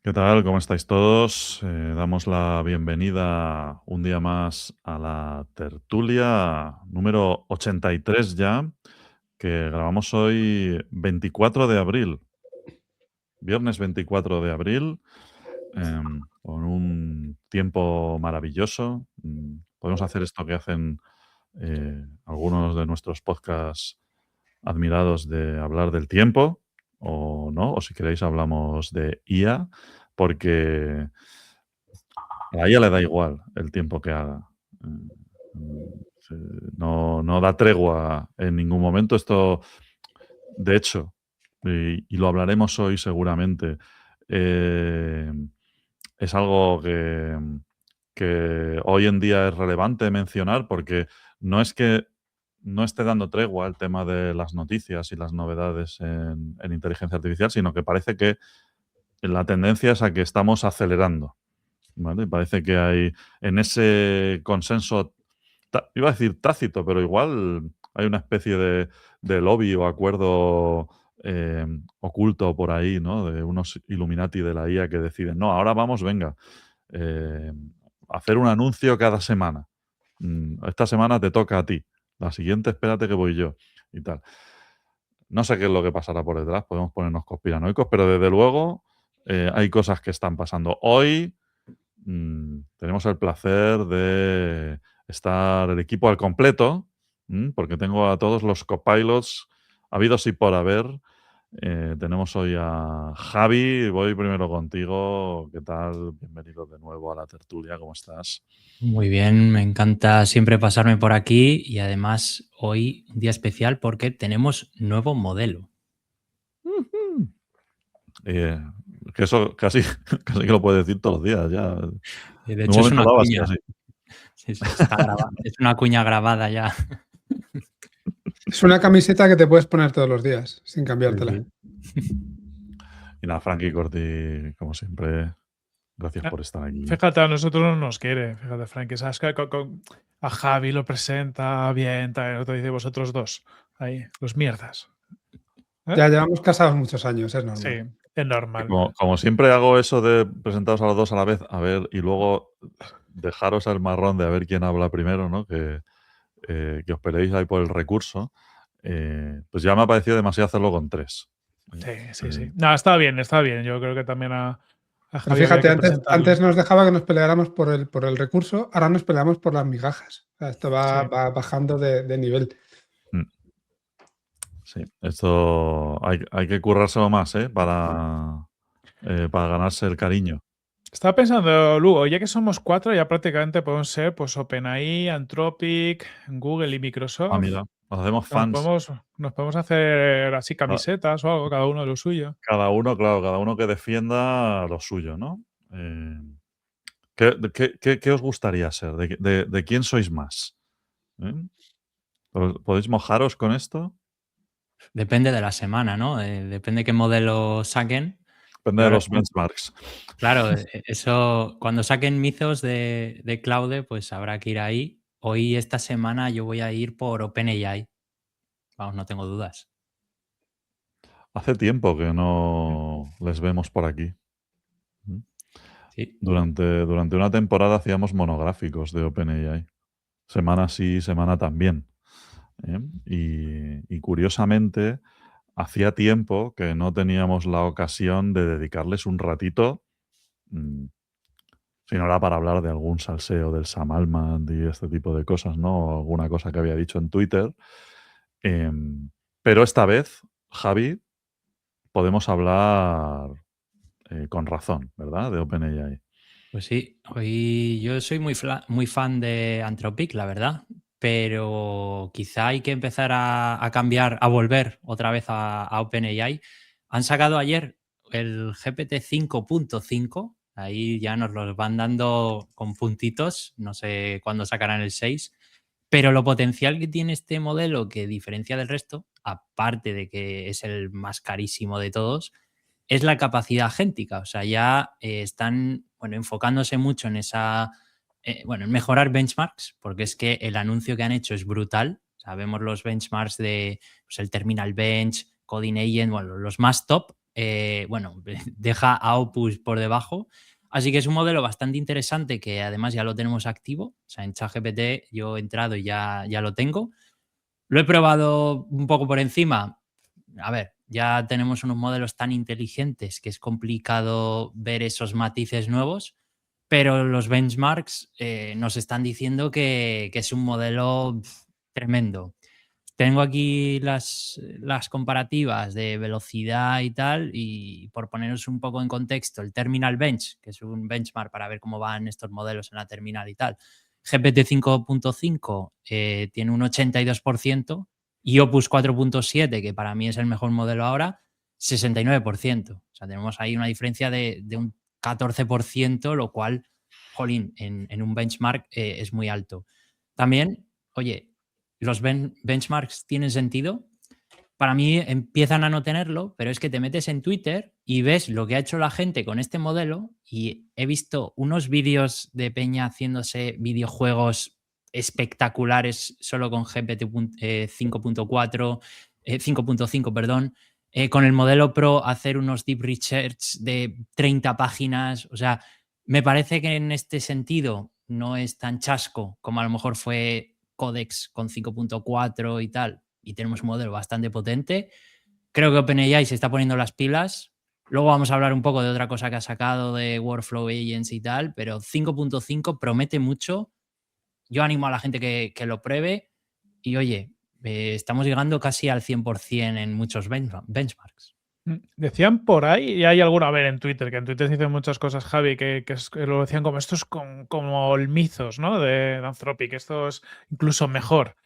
¿Qué tal? ¿Cómo estáis todos? Damos la bienvenida un día más a la tertulia número 83 ya, que grabamos hoy 24 de abril, viernes 24 de abril, con un tiempo maravilloso. Podemos hacer esto que hacen algunos de nuestros podcasts admirados de hablar del tiempo, o no, o si queréis hablamos de IA, porque a la IA le da igual el tiempo que haga. Se no da tregua en ningún momento. Esto, de hecho, y lo hablaremos hoy seguramente, eh, es algo que hoy en día es relevante mencionar porque no es que no esté dando tregua el tema de las noticias y las novedades en inteligencia artificial, sino que parece que la tendencia es a que estamos acelerando. ¿Vale? Parece que hay en ese consenso, iba a decir tácito, pero igual hay una especie de lobby o acuerdo oculto por ahí, ¿no? De unos Illuminati de la IA que deciden, no, ahora vamos, venga, eh, a hacer un anuncio cada semana. Esta semana te toca a ti, la siguiente espérate que voy yo y tal. No sé qué es lo que pasará por detrás, podemos ponernos conspiranoicos, pero desde luego hay cosas que están pasando. Hoy tenemos el placer de estar el equipo al completo, porque tengo a todos los copilots habidos y por haber. Tenemos hoy a Javi, voy primero contigo. ¿Qué tal? Bienvenido de nuevo a la tertulia, ¿cómo estás? Muy bien, me encanta siempre pasarme por aquí y además hoy un día especial porque tenemos nuevo modelo. Ujú. Eh, que eso casi, casi que lo puedes decir todos los días ya. De De un hecho es momento una dado así, cuña, así. sí, sí, está grabada, es una cuña grabada ya. Es una camiseta que te puedes poner todos los días sin Sí, cambiártela. sí. Y nada, Frankie Corti, como siempre, gracias Ah, por estar aquí. Fíjate, a nosotros no nos quiere. Fíjate, Frankie, sabes que a Javi lo presenta bien, tal, el otro dice vosotros dos. Ahí, los mierdas. ¿Eh? Ya llevamos casados muchos años, es Sí, normal. es Y normal. como siempre hago eso de presentaros a los dos a la vez, a ver, y luego dejaros el marrón de a ver quién habla primero, ¿no? Que os peleéis ahí por el recurso. Pues ya me ha parecido demasiado hacerlo con tres. Sí, sí. No, está bien, está bien. Yo creo que también a Pero Javi había fíjate, que antes presentarle. nos dejaba que nos peleáramos por el recurso, ahora nos peleamos por las migajas. O sea, esto va, Sí. va bajando de nivel. Mm, Sí, esto hay que currárselo más, ¿eh? Para ganarse el cariño. Estaba pensando, Lugo, ya que somos cuatro, ya prácticamente podemos ser pues OpenAI, Anthropic, Google y Ah, Microsoft. mira, nos hacemos Nos fans. podemos hacer así Ah, camisetas o algo, cada uno de lo suyo. Cada uno, claro, cada uno que defienda lo suyo, ¿no? ¿Qué os gustaría ser? ¿De quién sois más? ¿Eh? ¿Podéis mojaros con esto? Depende de la semana, ¿no? Depende qué modelo saquen. Depende Yo, de por los ejemplo, benchmarks. claro, eso, cuando saquen Mythos de Claude, pues habrá que ir ahí. Hoy, esta semana, yo voy a ir por OpenAI. Vamos, no tengo dudas. Hace tiempo que no les vemos por aquí. ¿Mm? Sí. Durante una temporada hacíamos monográficos de OpenAI. Semana sí, semana también. ¿Eh? Y curiosamente, hacía tiempo que no teníamos la ocasión de dedicarles un ratito, mm, si no era para hablar de algún salseo del Sam Altman y este tipo de cosas, ¿no? O alguna cosa que había dicho en Twitter. Pero esta vez, Javi, podemos hablar con razón, ¿verdad? De OpenAI. Pues sí, hoy yo soy muy fan de Anthropic, la verdad, pero quizá hay que empezar a cambiar, a volver otra vez a OpenAI. Han sacado ayer el GPT 5.5, ahí ya nos los van dando con puntitos, no sé cuándo sacarán el 6, pero lo potencial que tiene este modelo que diferencia del resto, aparte de que es el más carísimo de todos, es la capacidad agéntica. O sea, ya están enfocándose mucho en esa, en mejorar benchmarks, porque es que el anuncio que han hecho es brutal. Sabemos los benchmarks de pues, el Terminal Bench, Coding Agent, bueno, los más top. bueno, deja a Opus por debajo. Así que es un modelo bastante interesante que además ya lo tenemos activo. O sea, en ChatGPT yo he entrado y ya lo tengo. Lo he probado un poco por encima. A ver, ya tenemos unos modelos tan inteligentes que es complicado ver esos matices nuevos, pero los benchmarks nos están diciendo que es un modelo tremendo. Tengo aquí las comparativas de velocidad y tal, y por poneros un poco en contexto, el Terminal Bench, que es un benchmark para ver cómo van estos modelos en la terminal y tal, GPT 5.5 tiene un 82% y Opus 4.7, que para mí es el mejor modelo ahora, 69%. O sea, tenemos ahí una diferencia de un 14%, lo cual, jolín, en un benchmark es muy alto. También, oye, los benchmarks tienen sentido. Para mí empiezan a no tenerlo, pero es que te metes en Twitter y ves lo que ha hecho la gente con este modelo y he visto unos vídeos de peña haciéndose videojuegos espectaculares solo con GPT 5.4, 5.5, perdón, con el modelo Pro hacer unos deep research de 30 páginas. O sea, me parece que en este sentido no es tan chasco como a lo mejor fue Codex con 5.4 y tal, y tenemos un modelo bastante potente. Creo que OpenAI se está poniendo las pilas. Luego vamos a hablar un poco de otra cosa que ha sacado de Workflow Agents y tal, pero 5.5 promete mucho. Yo animo a la gente que lo pruebe y, oye, estamos llegando casi al 100% en muchos benchmarks. Decían por ahí, y hay alguno a ver en Twitter, que en Twitter se dicen muchas cosas, Javi, que lo decían como esto es como el Mythos, ¿no? De Anthropic, esto es incluso mejor.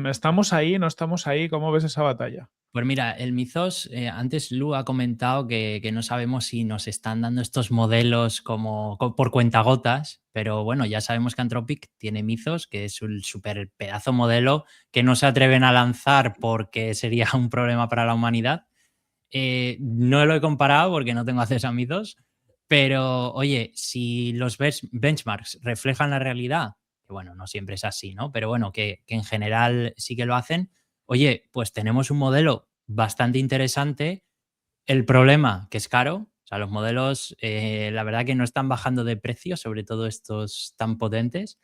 ¿Estamos ahí? ¿No estamos ahí? ¿Cómo ves esa batalla? Pues mira, el Mythos, antes Lu ha comentado que no sabemos si nos están dando estos modelos como por cuentagotas, pero bueno, ya sabemos que Anthropic tiene Mythos, que es un súper pedazo modelo que no se atreven a lanzar porque sería un problema para la humanidad. No lo he comparado porque no tengo acceso a Mythos, pero oye, si los benchmarks reflejan la realidad, que bueno, no siempre es así, ¿no? Pero bueno, que en general sí que lo hacen. Oye, pues tenemos un modelo bastante interesante. El problema, que es caro. O sea, los modelos, la verdad que no están bajando de precio, sobre todo estos tan potentes.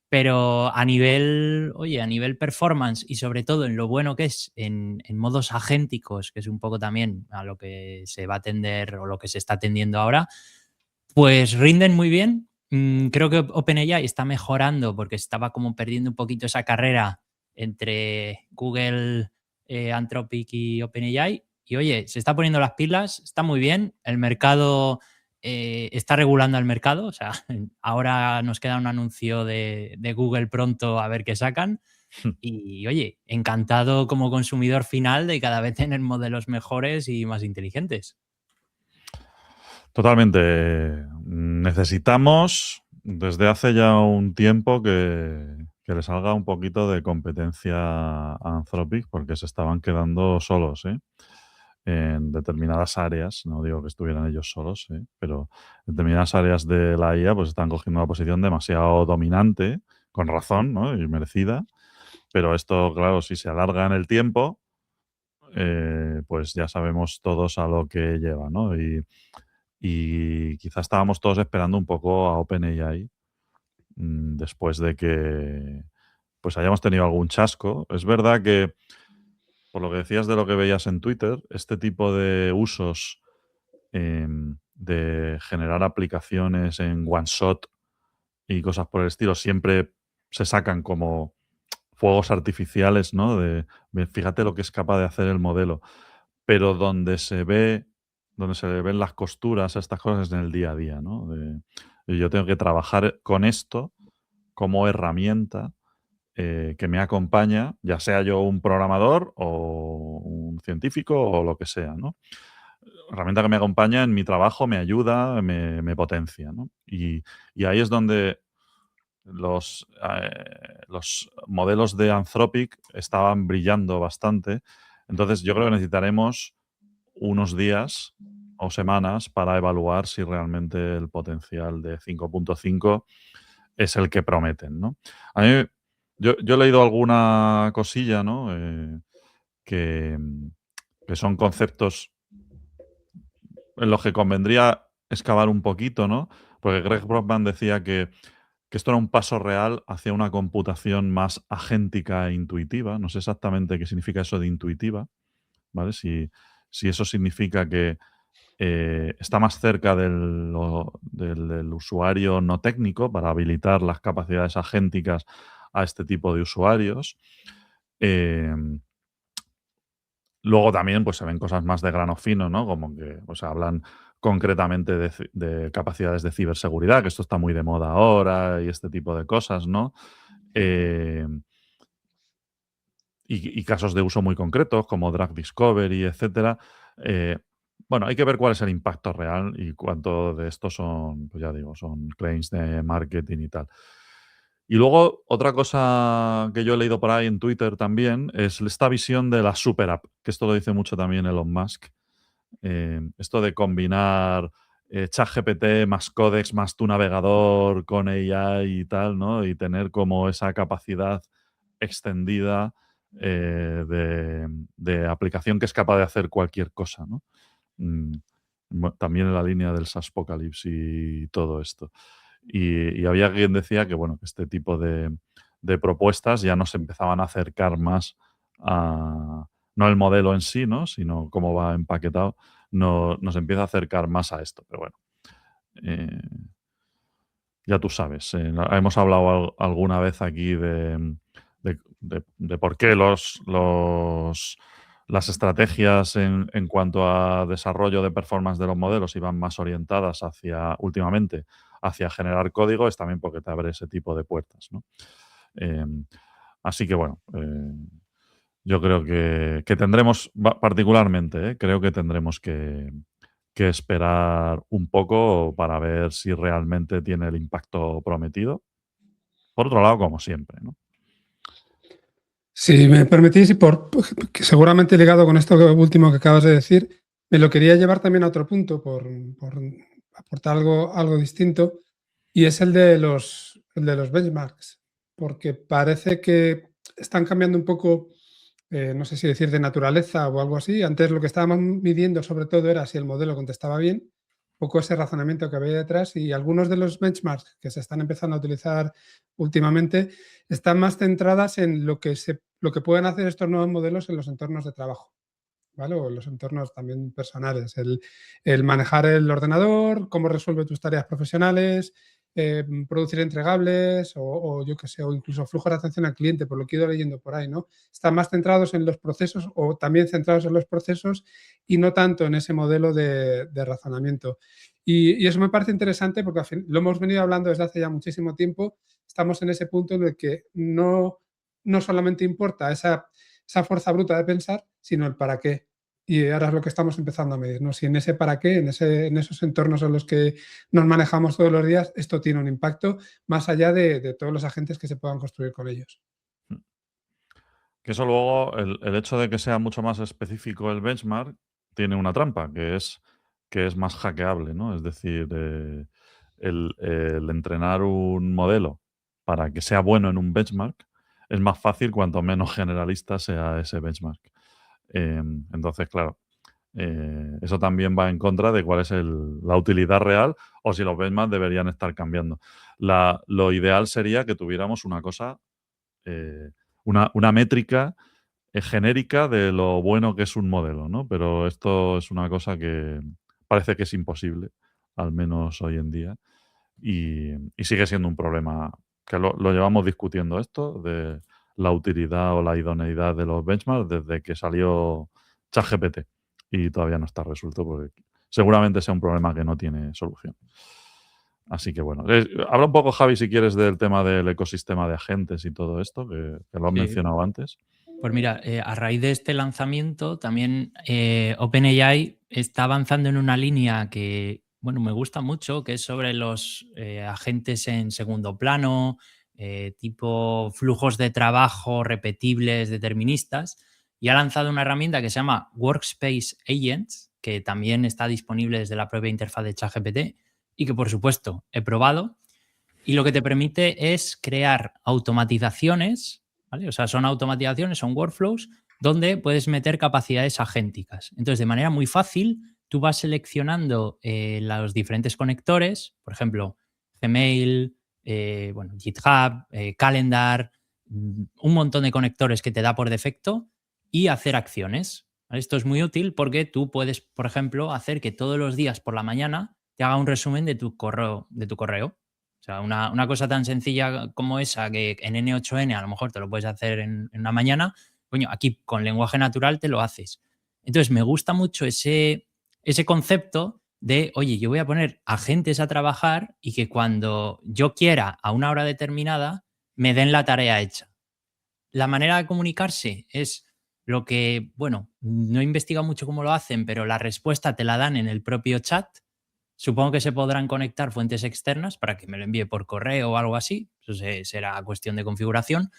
Pero a nivel, oye, a nivel performance y sobre todo en lo bueno que es en modos agénticos, que es un poco también a lo que se va a tender o lo que se está tendiendo ahora, pues rinden muy bien. Creo que OpenAI está mejorando porque estaba como perdiendo un poquito esa carrera entre Google, Anthropic y OpenAI. Y oye, se está poniendo las pilas, está muy bien. El mercado está regulando al mercado. O sea, ahora nos queda un anuncio de Google pronto a ver qué sacan. Y oye, encantado como consumidor final de cada vez tener modelos mejores y más inteligentes. Totalmente. Necesitamos desde hace ya un tiempo que le salga un poquito de competencia a Anthropic porque se estaban quedando solos, ¿eh? En determinadas áreas, no digo que estuvieran ellos solos, pero en determinadas áreas de la IA pues están cogiendo una posición demasiado dominante, con razón, ¿no? Y merecida, pero esto, claro, si se alarga en el tiempo, pues ya sabemos todos a lo que lleva, ¿no? Y quizás estábamos todos esperando un poco a OpenAI después de que pues hayamos tenido algún chasco. Es verdad que, por lo que decías de lo que veías en Twitter, este tipo de usos de generar aplicaciones en one shot y cosas por el estilo siempre se sacan como fuegos artificiales, ¿no? Fíjate lo que es capaz de hacer el modelo. Pero donde se le ven las costuras a estas cosas es en el día a día, ¿no? Yo tengo que trabajar con esto como herramienta que me acompaña, ya sea yo un programador o un científico o lo que sea, ¿no? Herramienta que me acompaña en mi trabajo, me ayuda, me potencia, ¿no? Y ahí es donde los modelos de Anthropic estaban brillando bastante. Entonces, yo creo que necesitaremos unos días o semanas para evaluar si realmente el potencial de 5.5 es el que prometen, ¿no? A mí, yo he leído alguna cosilla, ¿no? Que son conceptos en los que convendría excavar un poquito, ¿no? Porque Greg Brockman decía que esto era un paso real hacia una computación más agéntica e intuitiva. No sé exactamente qué significa eso de intuitiva, ¿vale? Si eso significa que está más cerca del usuario no técnico para habilitar las capacidades agénticas a este tipo de usuarios. Luego también pues, se ven cosas más de grano fino, ¿no? Como que pues, hablan concretamente de capacidades de ciberseguridad, que esto está muy de moda ahora y este tipo de cosas, ¿no? Eh, y casos de uso muy concretos, como Drug Discovery, etcétera. Bueno, hay que ver cuál es el impacto real y cuánto de esto son, pues ya digo, son claims de marketing y tal. Y luego, otra cosa que yo he leído por ahí en Twitter también es esta visión de la super app, que esto lo dice mucho también Elon Musk. Esto de combinar ChatGPT más Codex más tu navegador con AI y tal, ¿no? Y tener como esa capacidad extendida de aplicación que es capaz de hacer cualquier cosa, ¿no? Mm, También en la línea del SaaSpocalypse y todo esto. Y había quien decía que, bueno, que este tipo de propuestas ya nos empezaban a acercar más a, no el modelo en sí, ¿no? Sino cómo va empaquetado, nos empieza a acercar más a esto. Pero bueno, eh, ya tú sabes, hemos hablado alguna vez aquí de por qué las estrategias en cuanto a desarrollo de performance de los modelos iban más orientadas últimamente hacia generar código, es también porque te abre ese tipo de puertas, ¿no? Así que bueno, yo creo que tendremos, particularmente, creo que tendremos que esperar un poco para ver si realmente tiene el impacto prometido. Por otro lado, como siempre, ¿no? Si me permitís, y que seguramente ligado con esto último que acabas de decir, me lo quería llevar también a otro punto, por aportar algo distinto, y es el de los benchmarks, porque parece que están cambiando un poco, no sé si decir de naturaleza o algo así. Antes lo que estábamos midiendo sobre todo era si el modelo contestaba bien, un poco ese razonamiento que había detrás, y algunos de los benchmarks que se están empezando a utilizar últimamente están más centradas en lo que pueden hacer estos nuevos modelos en los entornos de trabajo, ¿vale? O en los entornos también personales. El manejar el ordenador, cómo resuelve tus tareas profesionales, producir entregables o yo qué sé, o incluso flujos de atención al cliente, por lo que he ido leyendo por ahí, ¿no? Están más centrados en los procesos o también centrados en los procesos y no tanto en ese modelo de razonamiento. Y eso me parece interesante porque al fin, lo hemos venido hablando desde hace ya muchísimo tiempo. Estamos en ese punto en el que no solamente importa esa fuerza bruta de pensar, sino el para qué. Y ahora es lo que estamos empezando a medir, ¿no? Si en ese para qué, en esos entornos en los que nos manejamos todos los días, esto tiene un impacto más allá de todos los agentes que se puedan construir con ellos. Que eso luego, el hecho de que sea mucho más específico el benchmark, tiene una trampa, que es más hackeable, ¿no? Es decir, el entrenar un modelo para que sea bueno en un benchmark es más fácil cuanto menos generalista sea ese benchmark. Entonces, claro, eso también va en contra de cuál es la utilidad real o si los benchmarks deberían estar cambiando. Lo ideal sería que tuviéramos una cosa, una métrica genérica de lo bueno que es un modelo, ¿no? Pero esto es una cosa que parece que es imposible, al menos hoy en día, y sigue siendo un problema que lo llevamos discutiendo esto, de la utilidad o la idoneidad de los benchmarks desde que salió ChatGPT y todavía no está resuelto porque seguramente sea un problema que no tiene solución. Así que bueno, habla un poco, Javi, si quieres, del tema del ecosistema de agentes y todo esto, que lo has mencionado antes. Pues mira, a raíz de este lanzamiento también OpenAI está avanzando en una línea que, bueno, me gusta mucho, que es sobre los agentes en segundo plano, tipo flujos de trabajo repetibles, deterministas, y ha lanzado una herramienta que se llama Workspace Agents, que también está disponible desde la propia interfaz de ChatGPT y que, por supuesto, he probado. Y lo que te permite es crear automatizaciones, ¿vale? O sea, son automatizaciones, son workflows, donde puedes meter capacidades agénticas. Entonces, de manera muy fácil, tú vas seleccionando los diferentes conectores, por ejemplo, Gmail, GitHub, Calendar, un montón de conectores que te da por defecto y hacer acciones. ¿Vale? Esto es muy útil porque tú puedes, por ejemplo, hacer que todos los días por la mañana te haga un resumen de tu correo. O sea, una cosa tan sencilla como esa, que en N8N a lo mejor te lo puedes hacer en una mañana, coño, aquí con lenguaje natural te lo haces. Entonces, me gusta mucho ese concepto de, oye, yo voy a poner agentes a trabajar y que cuando yo quiera, a una hora determinada, me den la tarea hecha. La manera de comunicarse es lo que, bueno, no he investigado mucho cómo lo hacen, pero la respuesta te la dan en el propio chat. Supongo que se podrán conectar fuentes externas para que me lo envíe por correo o algo así. Eso será cuestión de configuración.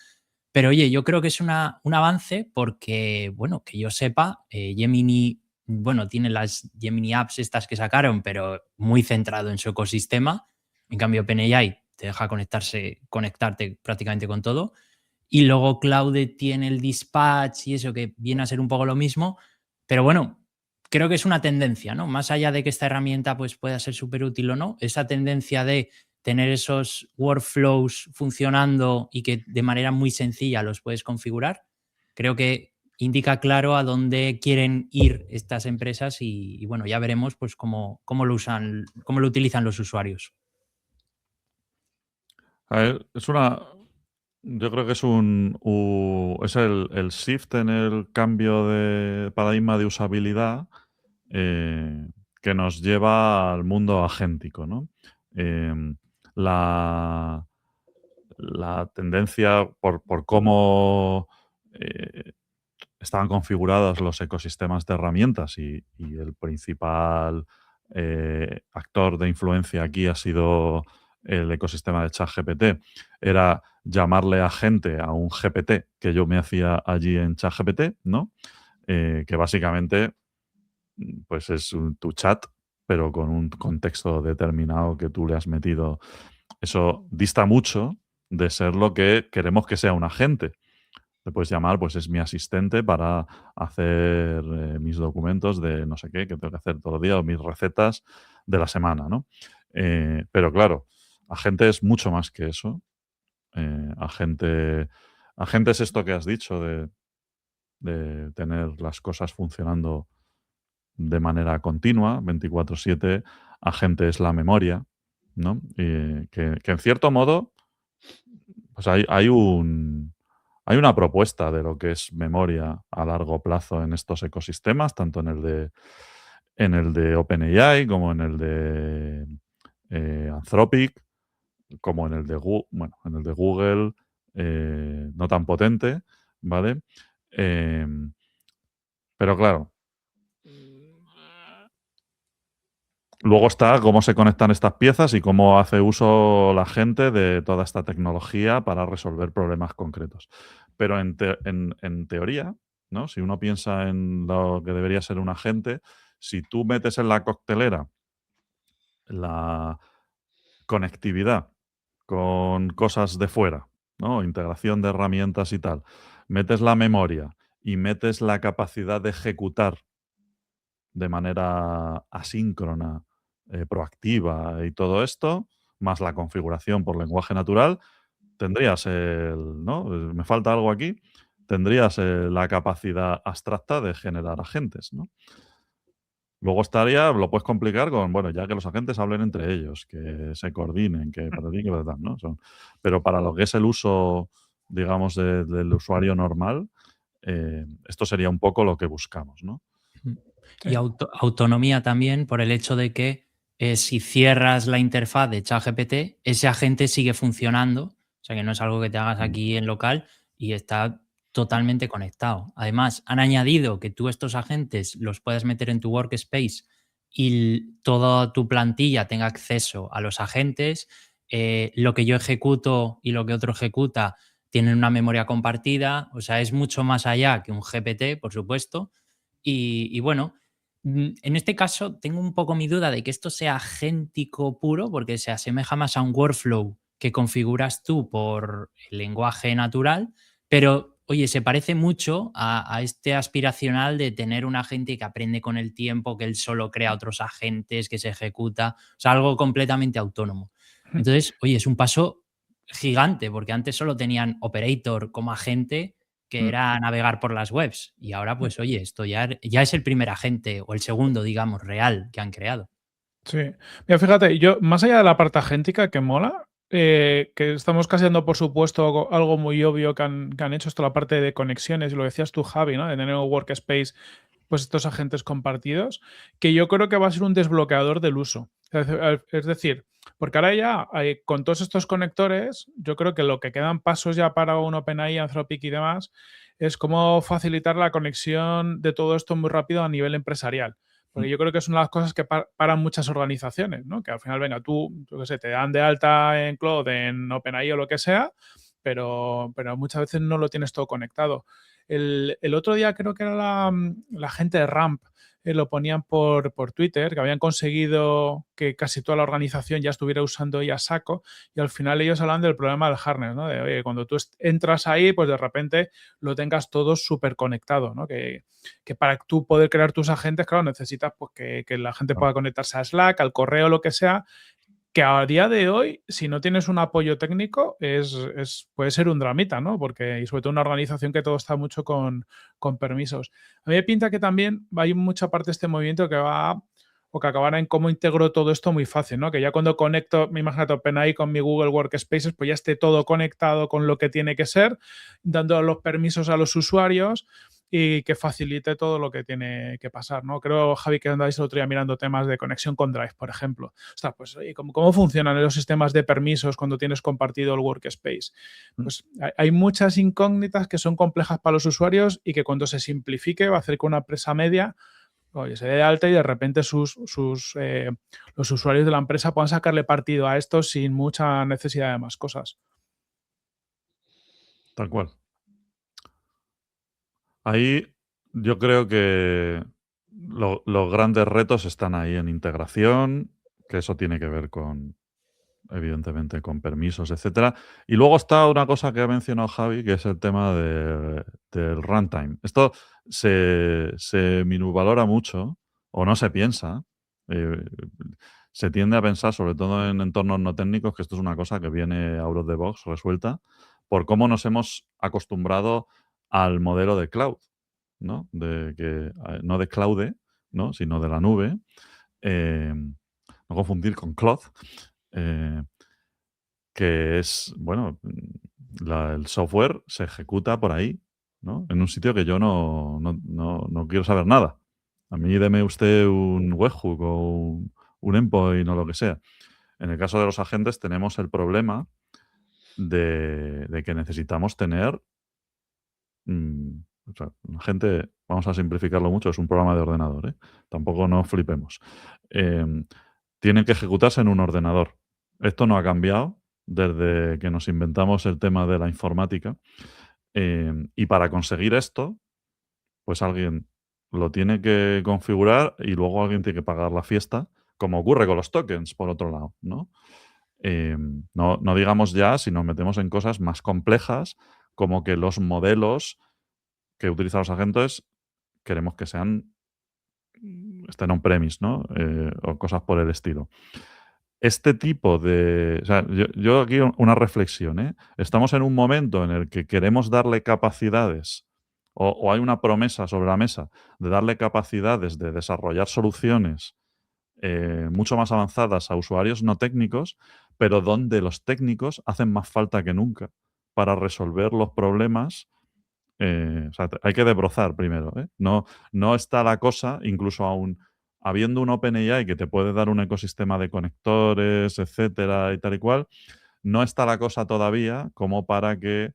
Pero oye, yo creo que es un avance porque, bueno, que yo sepa, Gemini, bueno, tiene las Gemini Apps estas que sacaron, pero muy centrado en su ecosistema. En cambio, OpenAI te deja conectarte prácticamente con todo. Y luego Claude tiene el dispatch y eso que viene a ser un poco lo mismo. Pero bueno, creo que es una tendencia, ¿no? Más allá de que esta herramienta pues, pueda ser súper útil o no, esa tendencia de tener esos workflows funcionando y que de manera muy sencilla los puedes configurar, creo que indica claro a dónde quieren ir estas empresas y bueno, ya veremos pues cómo lo usan, cómo lo utilizan los usuarios. A ver, yo creo que es es el shift en el cambio de paradigma de usabilidad que nos lleva al mundo agéntico, ¿no? La, la tendencia por cómo estaban configurados los ecosistemas de herramientas y el principal actor de influencia aquí ha sido el ecosistema de ChatGPT, era llamarle a gente a un GPT que yo me hacía allí en ChatGPT, ¿no? Que básicamente pues es tu chat, pero con un contexto determinado que tú le has metido. Eso dista mucho de ser lo que queremos que sea un agente. Le puedes llamar, pues es mi asistente para hacer mis documentos de no sé qué, que tengo que hacer todos los días, o mis recetas de la semana, ¿no? Pero claro, agente es mucho más que eso. Agente es esto que has dicho de tener las cosas funcionando de manera continua, 24/7. Agente es la memoria, ¿no? Que en cierto modo, pues hay una propuesta de lo que es memoria a largo plazo en estos ecosistemas, tanto en el de OpenAI como en el de Anthropic, como en el de Google, no tan potente, ¿vale? Pero claro, luego está cómo se conectan estas piezas y cómo hace uso la gente de toda esta tecnología para resolver problemas concretos. Pero en teoría, ¿no? Si uno piensa en lo que debería ser un agente, si tú metes en la coctelera la conectividad con cosas de fuera, ¿no? Integración de herramientas y tal, metes la memoria y metes la capacidad de ejecutar de manera asíncrona, proactiva y todo esto, más la configuración por lenguaje natural, tendrías ¿no? Me falta algo aquí, tendrías la capacidad abstracta de generar agentes, ¿no? Luego lo puedes complicar con, bueno, ya que los agentes hablen entre ellos, que se coordinen, que para ti, que para tal, ¿no? Pero para lo que es el uso, digamos, del usuario normal, esto sería un poco lo que buscamos, ¿no? Y autonomía también por el hecho de que si cierras la interfaz de ChatGPT, ese agente sigue funcionando. O sea, que no es algo que te hagas aquí en local y está totalmente conectado. Además, han añadido que tú estos agentes los puedes meter en tu workspace y toda tu plantilla tenga acceso a los agentes. Lo que yo ejecuto y lo que otro ejecuta tienen una memoria compartida. O sea, es mucho más allá que un GPT, por supuesto. Y bueno, en este caso tengo un poco mi duda de que esto sea agéntico puro porque se asemeja más a un workflow que configuras tú por el lenguaje natural, pero oye, se parece mucho a este aspiracional de tener un agente que aprende con el tiempo, que él solo crea otros agentes, que se ejecuta, o sea, algo completamente autónomo. Entonces, oye, es un paso gigante, porque antes solo tenían Operator como agente, que era navegar por las webs, y ahora, pues, oye, esto ya es el primer agente, o el segundo, digamos, real que han creado. Sí. Mira, fíjate, yo, más allá de la parte agéntica que mola, que estamos casi dando por supuesto algo muy obvio que han hecho, esto la parte de conexiones, y lo decías tú, Javi, ¿no? De tener un workspace, pues estos agentes compartidos, que yo creo que va a ser un desbloqueador del uso. Es decir, porque ahora ya, con todos estos conectores, yo creo que lo que quedan pasos ya para un OpenAI, Anthropic y demás, es cómo facilitar la conexión de todo esto muy rápido a nivel empresarial. Porque yo creo que es una de las cosas que paran muchas organizaciones, ¿no? Que al final, venga, tú, yo qué sé, te dan de alta en Cloud, en OpenAI o lo que sea, pero muchas veces no lo tienes todo conectado. El otro día creo que era la gente de Ramp, lo ponían por Twitter, que habían conseguido que casi toda la organización ya estuviera usando ya saco, y al final ellos hablan del problema del harness, ¿no? De, oye, cuando tú entras ahí, pues de repente lo tengas todo súper conectado, ¿no? Que para tú poder crear tus agentes, claro, necesitas pues, que la gente pueda conectarse a Slack, al correo, lo que sea, que a día de hoy, si no tienes un apoyo técnico, puede ser un dramita, ¿no? Porque, y sobre todo una organización que todo está mucho con permisos. A mí me pinta que también hay mucha parte de este movimiento que va o que acabará en cómo integro todo esto muy fácil, ¿no? Que ya cuando conecto, me imagino OpenAI con mi Google Workspaces, pues ya esté todo conectado con lo que tiene que ser, dando los permisos a los usuarios y que facilite todo lo que tiene que pasar, ¿no? Creo, Javi, que andáis el otro día mirando temas de conexión con Drive, por ejemplo. Ostras, pues, oye, ¿cómo funcionan los sistemas de permisos cuando tienes compartido el workspace? Pues hay muchas incógnitas que son complejas para los usuarios y que cuando se simplifique va a hacer que una empresa media, oye, se dé de alta y de repente los usuarios de la empresa puedan sacarle partido a esto sin mucha necesidad de más cosas. Tal cual. Ahí yo creo que los grandes retos están ahí en integración, que eso tiene que ver con, evidentemente, con permisos, etcétera. Y luego está una cosa que ha mencionado Javi, que es el tema del runtime. Esto se minusvalora mucho, o no se piensa. eh, Se tiende a pensar, sobre todo en entornos no técnicos, que esto es una cosa que viene out of the box resuelta, por cómo nos hemos acostumbrado al modelo de cloud, ¿no? De que, no de cloude, ¿no? Sino de la nube. No confundir con cloud. eh, que es, bueno, el software se ejecuta por ahí, ¿no? En un sitio que yo no quiero saber nada. A mí deme usted un webhook o un endpoint o lo que sea. En el caso de los agentes tenemos el problema de que necesitamos tener, o sea, un agente, vamos a simplificarlo mucho, es un programa de ordenador, ¿eh? Tampoco nos flipemos. Em, Tienen que ejecutarse en un ordenador. Esto no ha cambiado desde que nos inventamos el tema de la informática. Y para conseguir esto, pues alguien lo tiene que configurar y luego alguien tiene que pagar la fiesta, como ocurre con los tokens, por otro lado, ¿no? No digamos ya si nos metemos en cosas más complejas, como que los modelos que utilizan los agentes queremos que estén on-premise, ¿no? O cosas por el estilo. Este tipo de... O sea, yo aquí una reflexión, ¿eh? Estamos en un momento en el que queremos darle capacidades, o hay una promesa sobre la mesa de darle capacidades de desarrollar soluciones mucho más avanzadas a usuarios no técnicos, pero donde los técnicos hacen más falta que nunca para resolver los problemas. O sea, hay que desbrozar primero, ¿eh? No está la cosa, incluso aún habiendo un OpenAI que te puede dar un ecosistema de conectores, etcétera, y tal y cual, no está la cosa todavía como para que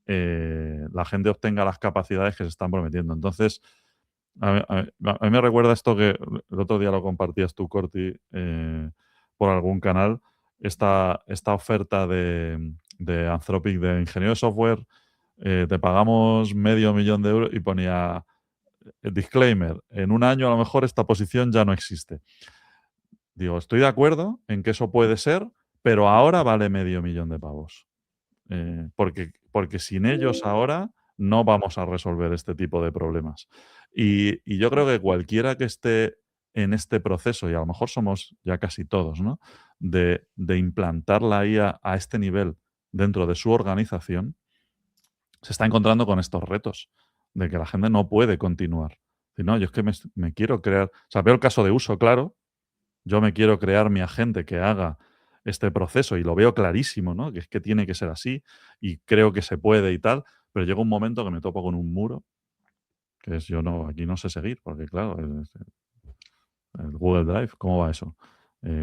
la gente obtenga las capacidades que se están prometiendo. Entonces, a mí me recuerda esto que el otro día lo compartías tú, Corti, por algún canal, esta oferta de Anthropic de ingeniero de software, te pagamos $500,000 y ponía disclaimer, en un año a lo mejor esta posición ya no existe. Digo, estoy de acuerdo en que eso puede ser, pero ahora vale $500,000 pavos. Porque sin ellos ahora no vamos a resolver este tipo de problemas. Y yo creo que cualquiera que esté en este proceso, y a lo mejor somos ya casi todos, ¿no? De implantar la IA a este nivel dentro de su organización, se está encontrando con estos retos de que la gente no puede continuar. Dice, no, yo es que me quiero crear, o sea, veo el caso de uso, claro, yo me quiero crear mi agente que haga este proceso y lo veo clarísimo, ¿no? Que es que tiene que ser así y creo que se puede y tal, pero llega un momento que me topo con un muro, que es yo no, aquí no sé seguir, porque claro, el Google Drive, ¿cómo va eso?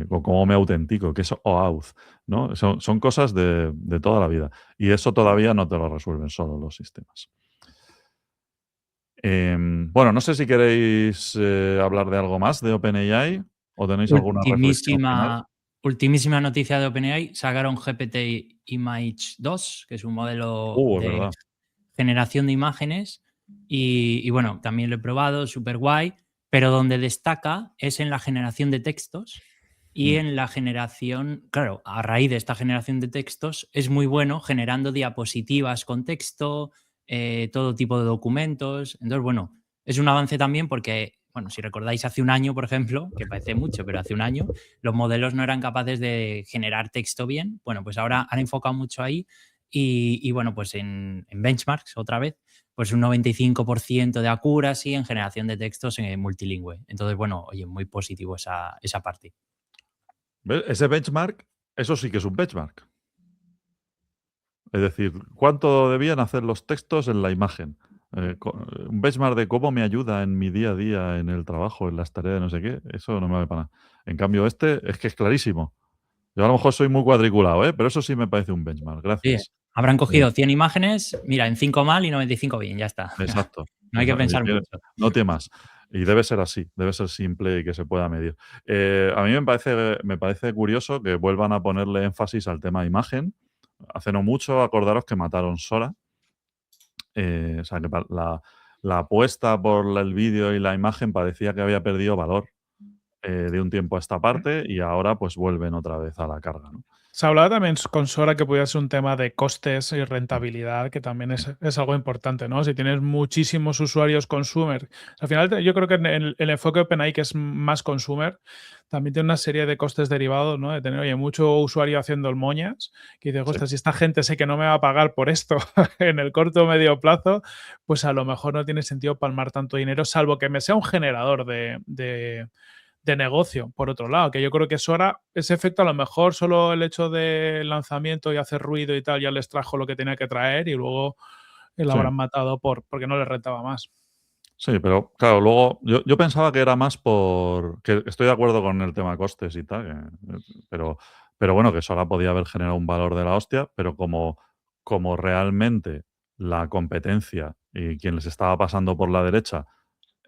O cómo me autentico, ¿qué es OAuth? ¿No? Son cosas de toda la vida. Y eso todavía no te lo resuelven solo los sistemas. Bueno, no sé si queréis hablar de algo más de OpenAI o tenéis alguna reflexión final. Ultimísima noticia de OpenAI, sacaron GPT Image 2, que es un modelo Es de verdad. generación de imágenes y bueno, también lo he probado, súper guay, pero donde destaca es en la generación de textos y en la generación, claro, a raíz de esta generación de textos es muy bueno generando diapositivas con texto, todo tipo de documentos. Entonces, bueno, es un avance también porque, bueno, si recordáis hace un año, por ejemplo, que parece mucho, pero hace un año los modelos no eran capaces de generar texto bien. Bueno, pues ahora han enfocado mucho ahí y bueno, pues en benchmarks, otra vez, pues un 95% de accuracy en generación de textos multilingüe. Entonces, bueno, oye, muy positivo esa parte. ¿Ves? Ese benchmark, eso sí que es un benchmark. Es decir, ¿cuánto debían hacer los textos en la imagen? Un benchmark de cómo me ayuda en mi día a día, en el trabajo, en las tareas, no sé qué, eso no me vale para nada. En cambio, este es que es clarísimo. Yo a lo mejor soy muy cuadriculado, pero eso sí me parece un benchmark. Sí, Gracias. habrán cogido 100 imágenes, mira, en 5 mal y 95 bien, ya está. Exacto. No hay que pensar mucho. No temas. Y debe ser así, debe ser simple y que se pueda medir. A mí me parece curioso que vuelvan a ponerle énfasis al tema imagen. Hace no mucho, acordaros que mataron Sora. O sea, que la apuesta por el vídeo y la imagen parecía que había perdido valor de un tiempo a esta parte y ahora pues vuelven otra vez a la carga, ¿no? Se hablaba también con Sora que podía ser un tema de costes y rentabilidad, que también es algo importante, ¿no? Si tienes muchísimos usuarios consumer, al final yo creo que en el enfoque OpenAI, que es más consumer, también tiene una serie de costes derivados, ¿no? De tener, oye, mucho usuario haciendo el moñas, que dices, ostras, si esta gente sé que no me va a pagar por esto en el corto o medio plazo, pues a lo mejor no tiene sentido palmar tanto dinero, salvo que me sea un generador de negocio, por otro lado, que yo creo que Sora, ese efecto a lo mejor solo el hecho del lanzamiento y hacer ruido y tal ya les trajo lo que tenía que traer y luego lo Sí. habrán matado porque no les rentaba más. Sí, pero claro, luego yo pensaba que era más que estoy de acuerdo con el tema costes y tal, pero bueno, que Sora podía haber generado un valor de la hostia, pero como realmente la competencia y quien les estaba pasando por la derecha,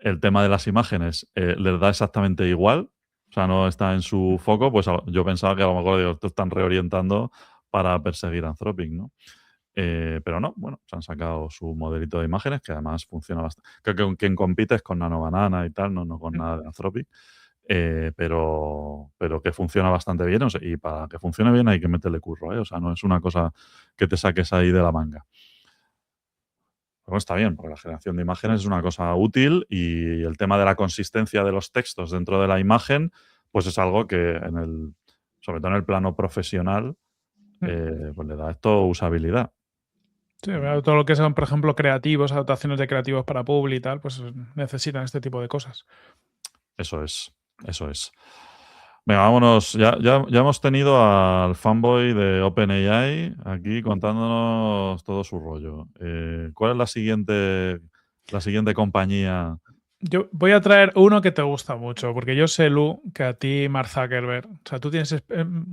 el tema de las imágenes les da exactamente igual, o sea, no está en su foco, pues yo pensaba que a lo mejor esto están reorientando para perseguir a Anthropic, ¿no? Pero no, bueno, se han sacado su modelito de imágenes que además funciona bastante. Creo que con quien compite es con Nano Banana y tal, no con nada de Anthropic, pero que funciona bastante bien. O sea, y para que funcione bien hay que meterle curro, ¿eh? O sea, no es una cosa que te saques ahí de la manga. Pero está bien, porque la generación de imágenes es una cosa útil y el tema de la consistencia de los textos dentro de la imagen, pues es algo que sobre todo en el plano profesional, pues le da esto usabilidad. Sí, todo lo que son, por ejemplo, creativos, adaptaciones de creativos para Publi y tal, pues necesitan este tipo de cosas. Eso es, eso es. Venga, vámonos. Ya hemos tenido al fanboy de OpenAI aquí contándonos todo su rollo. ¿Cuál es la siguiente compañía? Yo voy a traer uno que te gusta mucho, porque yo sé, Lu, que a ti, Mark Zuckerberg, o sea, tú tienes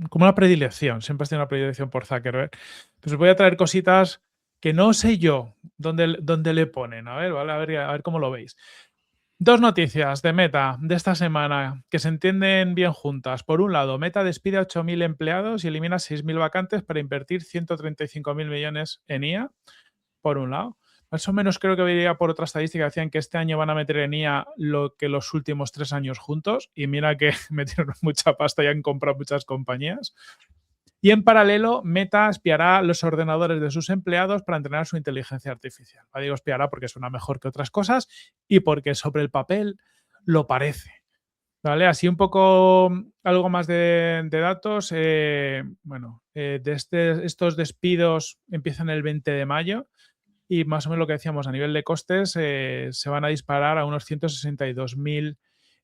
como una predilección, siempre has tenido una predilección por Zuckerberg. Pues voy a traer cositas que no sé yo dónde le ponen. A ver, ¿vale? A ver cómo lo veis. Dos noticias de Meta de esta semana que se entienden bien juntas. Por un lado, Meta despide a 8.000 empleados y elimina 6.000 vacantes para invertir 135.000 millones en IA, por un lado. Más o menos creo que veía por otra estadística, decían que este año van a meter en IA lo que los últimos 3 años juntos y mira que metieron mucha pasta y han comprado muchas compañías. Y en paralelo, Meta espiará los ordenadores de sus empleados para entrenar su inteligencia artificial. Digo espiará porque suena mejor que otras cosas y porque sobre el papel lo parece. ¿Vale? Así un poco algo más de datos. Estos despidos empiezan el 20 de mayo y más o menos lo que decíamos a nivel de costes se van a disparar a unos 162.000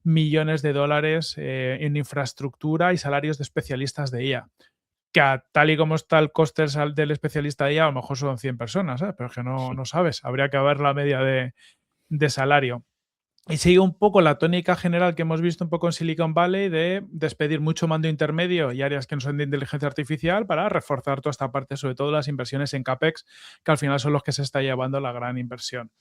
millones de dólares en infraestructura y salarios de especialistas de IA. Que tal y como está el coste del especialista de IA, a lo mejor son 100 personas, pero es que no sabes. Habría que ver la media de salario. Y sigue un poco la tónica general que hemos visto un poco en Silicon Valley de despedir mucho mando intermedio y áreas que no son de inteligencia artificial para reforzar toda esta parte, sobre todo las inversiones en CAPEX, que al final son los que se está llevando la gran inversión.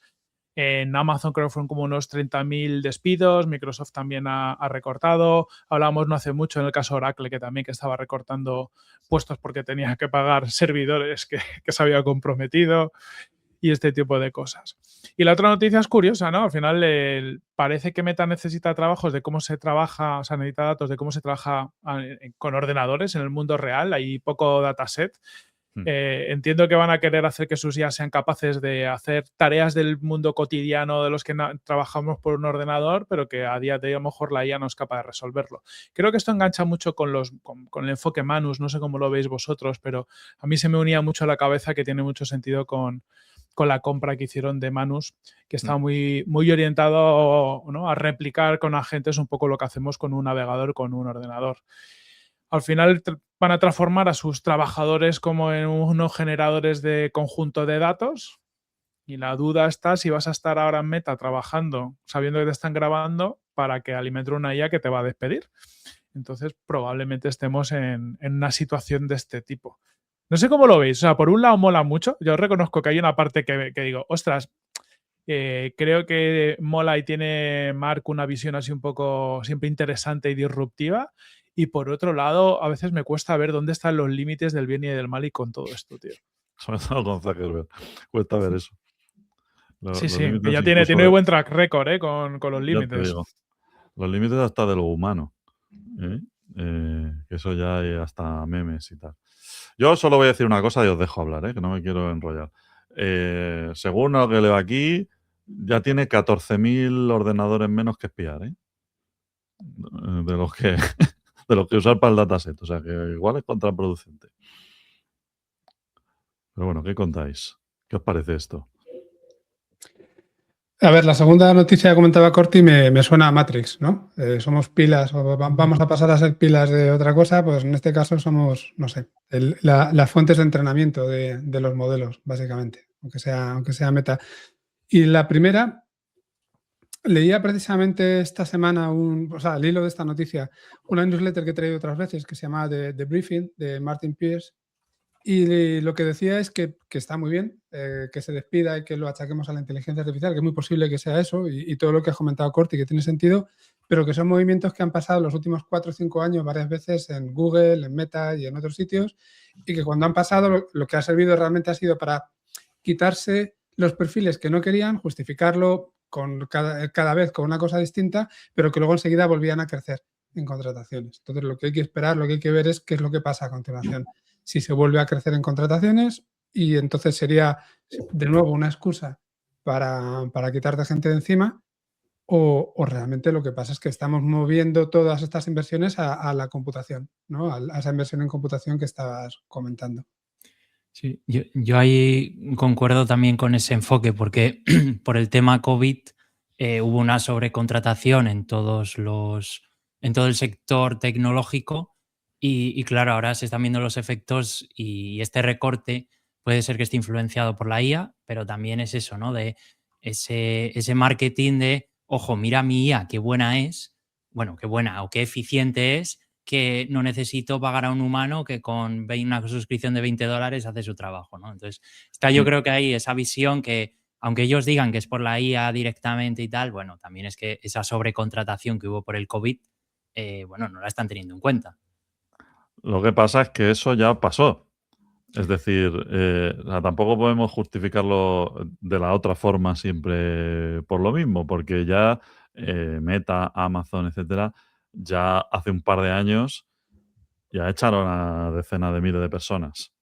En Amazon creo que fueron como unos 30.000 despidos, Microsoft también ha recortado, hablábamos no hace mucho en el caso Oracle que también que estaba recortando puestos porque tenía que pagar servidores que se había comprometido y este tipo de cosas. Y la otra noticia es curiosa, ¿no? Al final parece que Meta necesita trabajos de cómo se trabaja, o sea, necesita datos de cómo se trabaja con ordenadores en el mundo real, hay poco dataset. Entiendo que van a querer hacer que sus IA sean capaces de hacer tareas del mundo cotidiano de los que trabajamos por un ordenador, pero que a día de hoy a lo mejor la IA no es capaz de resolverlo. Creo que esto engancha mucho con el enfoque Manus, no sé cómo lo veis vosotros, pero a mí se me unía mucho a la cabeza que tiene mucho sentido con la compra que hicieron de Manus, que está muy, muy orientado, ¿no?, a replicar con agentes un poco lo que hacemos con un navegador, con un ordenador. Al final van a transformar a sus trabajadores como en unos generadores de conjunto de datos y la duda está si vas a estar ahora en Meta trabajando sabiendo que te están grabando para que alimente una IA que te va a despedir. Entonces probablemente estemos en una situación de este tipo. No sé cómo lo veis. O sea, por un lado mola mucho. Yo reconozco que hay una parte que digo, ostras, creo que mola y tiene Mark una visión así un poco siempre interesante y disruptiva. Y por otro lado, a veces me cuesta ver dónde están los límites del bien y del mal y con todo esto, tío. Sobre todo con Zuckerberg. Cuesta ver eso. Sí, que ya tiene buen track record con los límites. Ya te digo. Los límites hasta de lo humano. Que eso ya hay hasta memes y tal. Yo solo voy a decir una cosa y os dejo hablar, que no me quiero enrollar. Según lo que leo aquí, ya tiene 14.000 ordenadores menos que espiar, de los que usar para el dataset. O sea que igual es contraproducente. Pero bueno, ¿qué contáis? ¿Qué os parece esto? A ver, la segunda noticia que comentaba Corti me suena a Matrix, ¿no? Somos pilas o vamos a pasar a ser pilas de otra cosa, pues en este caso somos, no sé, las fuentes de entrenamiento de los modelos, básicamente, aunque sea Meta. Y la primera, leía precisamente esta semana, al hilo de esta noticia, una newsletter que he traído otras veces que se llama The Briefing de Martin Pierce. Y lo que decía es que está muy bien que se despida y que lo achaquemos a la inteligencia artificial, que es muy posible que sea eso, y todo lo que ha comentado Corti, que tiene sentido, pero que son movimientos que han pasado los últimos 4 o 5 años varias veces en Google, en Meta y en otros sitios, y que cuando han pasado lo que ha servido realmente ha sido para quitarse los perfiles que no querían, justificarlo cada vez con una cosa distinta, pero que luego enseguida volvían a crecer en contrataciones. Entonces, lo que hay que esperar, lo que hay que ver es qué es lo que pasa a continuación. Si se vuelve a crecer en contrataciones y entonces sería de nuevo una excusa para quitarte gente de encima o realmente lo que pasa es que estamos moviendo todas estas inversiones a la computación, ¿no? A esa inversión en computación que estabas comentando. Sí, yo ahí concuerdo también con ese enfoque porque por el tema COVID hubo una sobrecontratación en todo el sector tecnológico y claro, ahora se están viendo los efectos y este recorte puede ser que esté influenciado por la IA, pero también es eso, ¿no? De ese marketing de, ojo, mira mi IA, qué buena es, bueno, qué buena o qué eficiente es, que no necesito pagar a un humano que con una suscripción de $20 hace su trabajo, ¿no? Entonces, yo creo que hay esa visión que, aunque ellos digan que es por la IA directamente y tal, bueno, también es que esa sobrecontratación que hubo por el COVID, no la están teniendo en cuenta. Lo que pasa es que eso ya pasó. Es decir, tampoco podemos justificarlo de la otra forma siempre por lo mismo, porque ya Meta, Amazon, etcétera, ya hace un par de años ya echaron a decenas de miles de personas,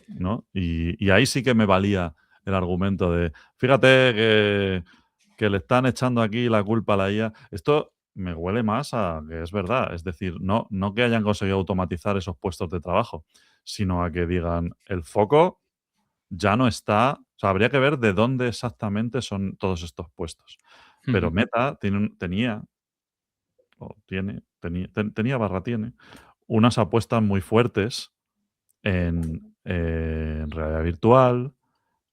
¿no? Y ahí sí que me valía el argumento de, fíjate que le están echando aquí la culpa a la IA. Esto me huele más a que es verdad. Es decir, no que hayan conseguido automatizar esos puestos de trabajo, sino a que digan, el foco ya no está. O sea, habría que ver de dónde exactamente son todos estos puestos. Pero Meta tenía, o tiene, tenía barra tiene, unas apuestas muy fuertes en realidad virtual.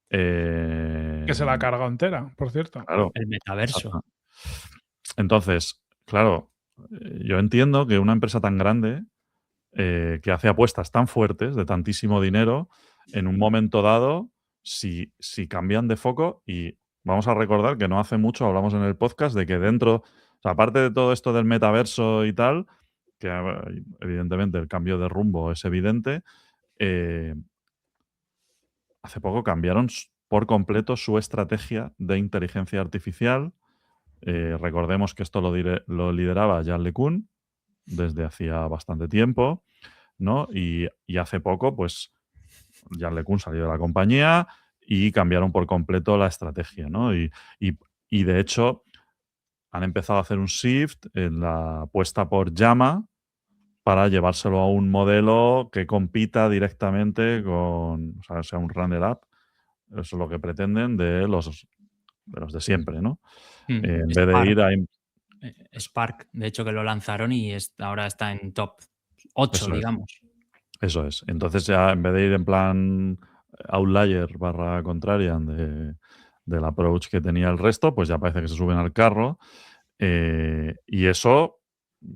Que se la ha En cargado entera, por cierto. Claro, El metaverso. exacto. Entonces, claro, yo entiendo que una empresa tan grande, que hace apuestas tan fuertes, de tantísimo dinero, en un momento dado, si cambian de foco, y vamos a recordar que no hace mucho hablamos en el podcast de que dentro, o sea, aparte de todo esto del metaverso y tal, que evidentemente el cambio de rumbo es evidente, eh, hace poco cambiaron por completo su estrategia de inteligencia artificial. Recordemos que esto lo lideraba Jan LeCun desde hacía bastante tiempo, ¿no? Y hace poco, pues, Jan LeCun salió de la compañía y cambiaron por completo la estrategia, ¿no? Y de hecho, han empezado a hacer un shift en la apuesta por Llama para llevárselo a un modelo que compita directamente con, o sea un render app. Eso es lo que pretenden de los de siempre, ¿no? En vez de ir Spark, a... Spark, de hecho, que lo lanzaron y ahora está en top 8, Eso es. digamos. Eso es. Entonces ya en vez de ir en plan outlier barra contrarian del approach que tenía el resto, pues ya parece que se suben al carro. Y eso,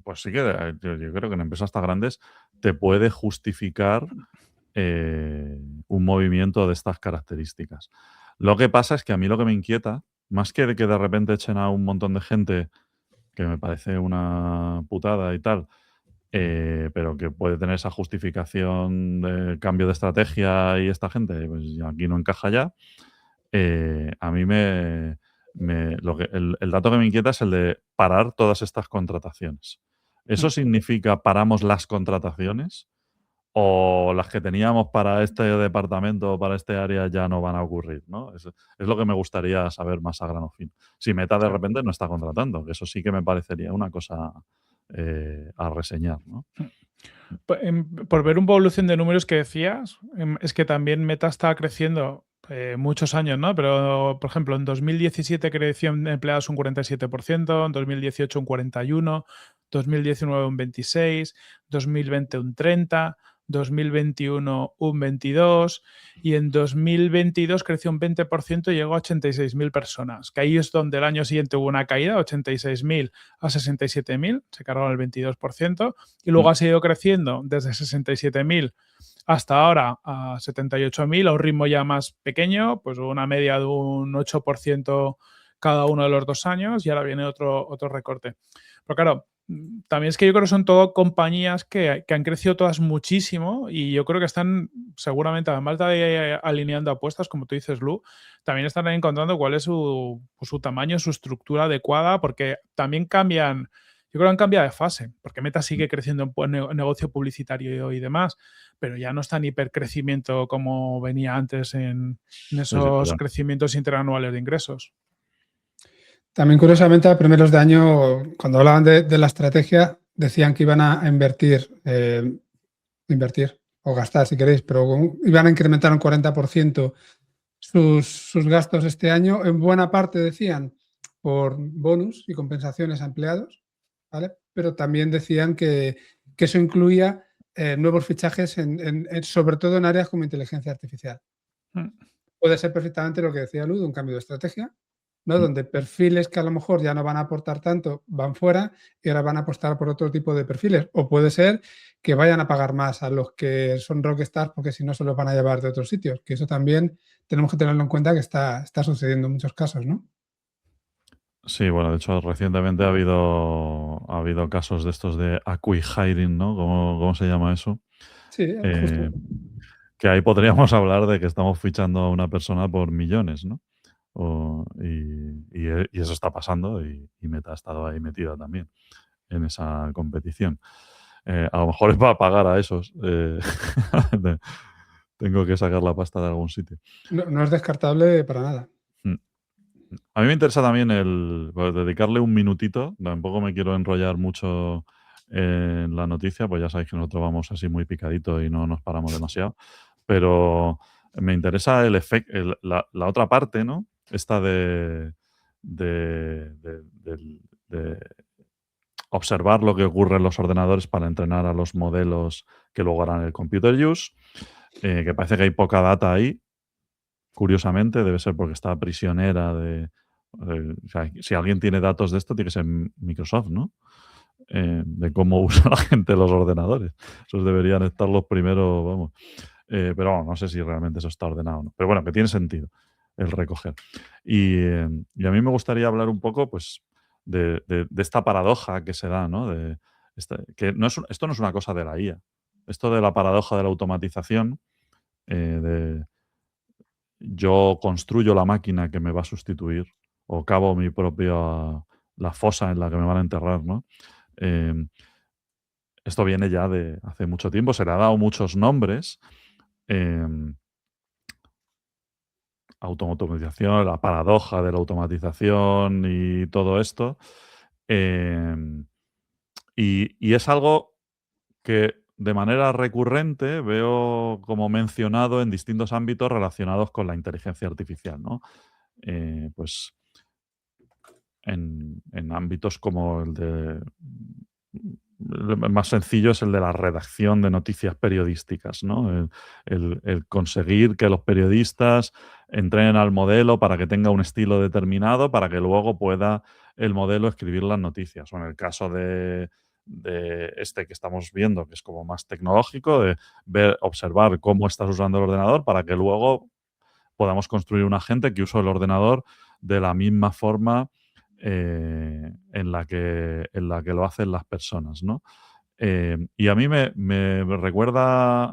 pues sí que yo creo que en empresas tan grandes te puede justificar un movimiento de estas características. Lo que pasa es que a mí lo que me inquieta, más que de que de repente echen a un montón de gente, que me parece una putada y tal, pero que puede tener esa justificación de cambio de estrategia y esta gente, pues aquí no encaja ya. A mí el dato que me inquieta es el de parar todas estas contrataciones. ¿Eso significa paramos las contrataciones? ¿O las que teníamos para este departamento o para este área ya no van a ocurrir? ¿No? Es lo que me gustaría saber más a grano fino. Si Meta de repente no está contratando, que eso sí que me parecería una cosa a reseñar, ¿no? Por ver un poco evolución de números que decías, es que también Meta está creciendo muchos años, ¿no? Pero, por ejemplo, en 2017 creció en empleados un 47%, en 2018 un 41%, 2019 un 26%, 2020 un 30%, 2021 un 22% y en 2022 creció un 20% y llegó a 86.000 personas, que ahí es donde el año siguiente hubo una caída, 86.000 a 67.000, se cargaron el 22%, y luego ha seguido creciendo desde 67.000 hasta ahora a 78.000 a un ritmo ya más pequeño, pues una media de un 8% cada uno de los 2 años y ahora viene otro recorte. Pero claro, también es que yo creo que son todo compañías que han crecido todas muchísimo y yo creo que están seguramente, además de alineando apuestas, como tú dices, Lu, también están encontrando cuál es su tamaño, su estructura adecuada, porque también cambian, yo creo que han cambiado de fase, porque Meta sigue creciendo en negocio publicitario y demás, pero ya no está en hipercrecimiento como venía antes en Sí, esos ya. crecimientos interanuales de ingresos. También, curiosamente, a primeros de año, cuando hablaban de la estrategia, decían que iban a invertir o gastar, si queréis, pero iban a incrementar un 40% sus gastos este año. En buena parte, decían, por bonus y compensaciones a empleados, ¿vale? Pero también decían que eso incluía nuevos fichajes, sobre todo en áreas como inteligencia artificial. Puede ser perfectamente lo que decía Lud, un cambio de estrategia, ¿no? Donde perfiles que a lo mejor ya no van a aportar tanto van fuera y ahora van a apostar por otro tipo de perfiles. O puede ser que vayan a pagar más a los que son rockstars porque si no se los van a llevar de otros sitios. Que eso también tenemos que tenerlo en cuenta que está sucediendo en muchos casos, ¿no? Sí, bueno, de hecho, recientemente ha habido casos de estos de acqui-hiring, ¿no? ¿Cómo se llama eso? Sí, justo. Que ahí podríamos hablar de que estamos fichando a una persona por millones, ¿no? Y eso está pasando y Meta ha estado ahí metida también en esa competición. A lo mejor es para pagar a esos. Tengo que sacar la pasta de algún sitio. No es descartable para nada. A mí me interesa también pues, dedicarle un minutito. Tampoco me quiero enrollar mucho en la noticia, pues ya sabéis que nosotros vamos así muy picaditos y no nos paramos demasiado. Pero me interesa el efecto, la otra parte, ¿no? Esta de observar lo que ocurre en los ordenadores para entrenar a los modelos que luego harán el computer use, que parece que hay poca data ahí. Curiosamente, debe ser porque está prisionera o sea, si alguien tiene datos de esto, tiene que ser Microsoft, ¿no? De cómo usa la gente los ordenadores. Esos deberían estar los primeros, vamos. Pero vamos, no sé si realmente eso está ordenado o no. Pero bueno, que tiene sentido el recoger. Y a mí me gustaría hablar un poco, pues, de esta paradoja que se da, ¿no? Que esto no es una cosa de la IA. Esto de la paradoja de la automatización, yo construyo la máquina que me va a sustituir o cavo mi propia la fosa en la que me van a enterrar, ¿no? Esto viene ya de hace mucho tiempo, se le ha dado muchos nombres. Automatización, la paradoja de la automatización y todo esto. Y es algo que de manera recurrente veo como mencionado en distintos ámbitos relacionados con la inteligencia artificial, ¿no? Pues en ámbitos como el más sencillo es el de la redacción de noticias periodísticas, ¿no? El conseguir que los periodistas entrenen al modelo para que tenga un estilo determinado para que luego pueda el modelo escribir las noticias. O en el caso de este que estamos viendo, que es como más tecnológico, de observar cómo estás usando el ordenador para que luego podamos construir un agente que use el ordenador de la misma forma en la que lo hacen las personas, ¿no? Y a mí me recuerda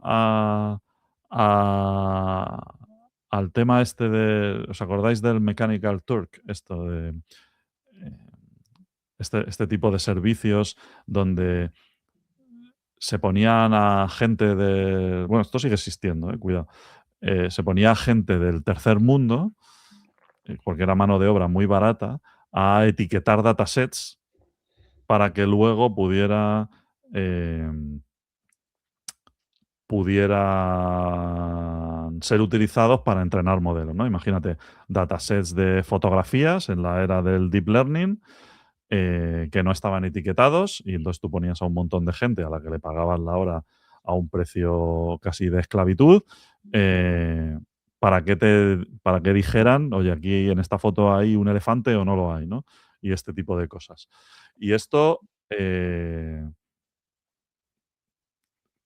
al tema este de... ¿Os acordáis del Mechanical Turk? Esto de... Este tipo de servicios donde se ponían a gente de... Bueno, esto sigue existiendo, cuidado. Se ponía a gente del tercer mundo, porque era mano de obra muy barata, a etiquetar datasets para que luego pudieran ser utilizados para entrenar modelos, ¿no? Imagínate datasets de fotografías en la era del deep learning que no estaban etiquetados y entonces tú ponías a un montón de gente a la que le pagabas la hora a un precio casi de esclavitud para que dijeran, oye, aquí en esta foto hay un elefante o no lo hay, ¿no? Y este tipo de cosas. Y esto,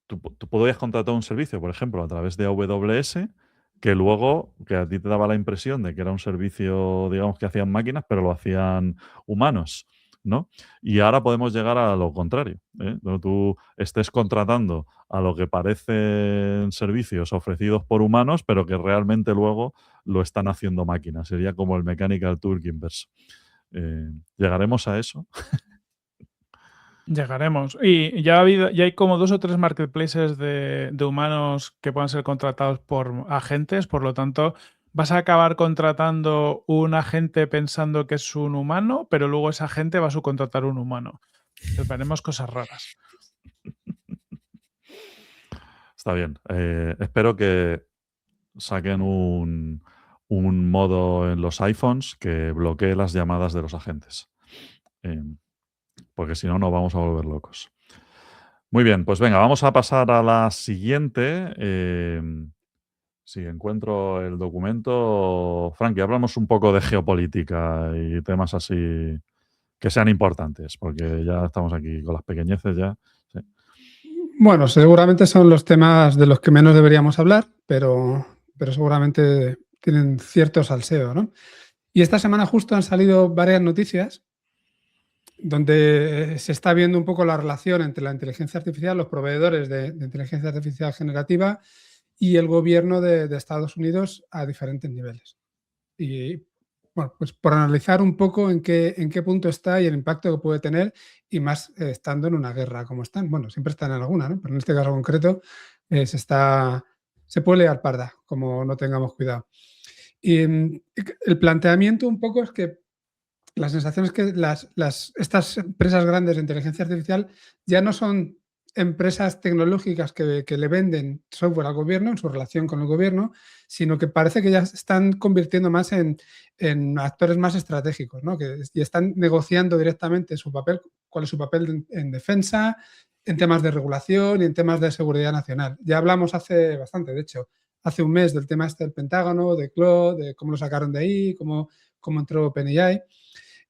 tú podías contratar un servicio, por ejemplo, a través de AWS, que luego, que a ti te daba la impresión de que era un servicio, digamos, que hacían máquinas, pero lo hacían humanos, ¿no? Y ahora podemos llegar a lo contrario, donde tú estés contratando a lo que parecen servicios ofrecidos por humanos, pero que realmente luego lo están haciendo máquinas. Sería como el Mechanical Turk inverso. ¿Llegaremos a eso? Llegaremos. Y ya hay como 2 o 3 marketplaces de humanos que puedan ser contratados por agentes, por lo tanto, vas a acabar contratando un agente pensando que es un humano, pero luego esa agente va a subcontratar un humano. Veremos cosas raras. Está bien. Espero que saquen un modo en los iPhones que bloquee las llamadas de los agentes. Porque si no, nos vamos a volver locos. Muy bien, pues venga, vamos a pasar a la siguiente. Si encuentro el documento, Frankie, hablamos un poco de geopolítica y temas así que sean importantes, porque ya estamos aquí con las pequeñeces ya. Sí. Bueno, seguramente son los temas de los que menos deberíamos hablar, pero seguramente tienen cierto salseo, ¿no? Y esta semana justo han salido varias noticias donde se está viendo un poco la relación entre la inteligencia artificial, los proveedores de inteligencia artificial generativa y el gobierno de Estados Unidos a diferentes niveles. Y bueno, pues por analizar un poco en qué punto está y el impacto que puede tener, y más estando en una guerra como están. Bueno, siempre están en alguna, ¿no? Pero en este caso concreto se puede liar parda, como no tengamos cuidado. Y el planteamiento un poco es que la sensación es que estas empresas grandes de inteligencia artificial ya no son empresas tecnológicas que le venden software al gobierno en su relación con el gobierno, sino que parece que ya se están convirtiendo más en actores más estratégicos, ¿no? Y están negociando directamente su papel, cuál es su papel en defensa, en temas de regulación y en temas de seguridad nacional. Ya hablamos hace bastante, de hecho, hace un mes del tema este del Pentágono, de Claude, de cómo lo sacaron de ahí, cómo entró OpenAI.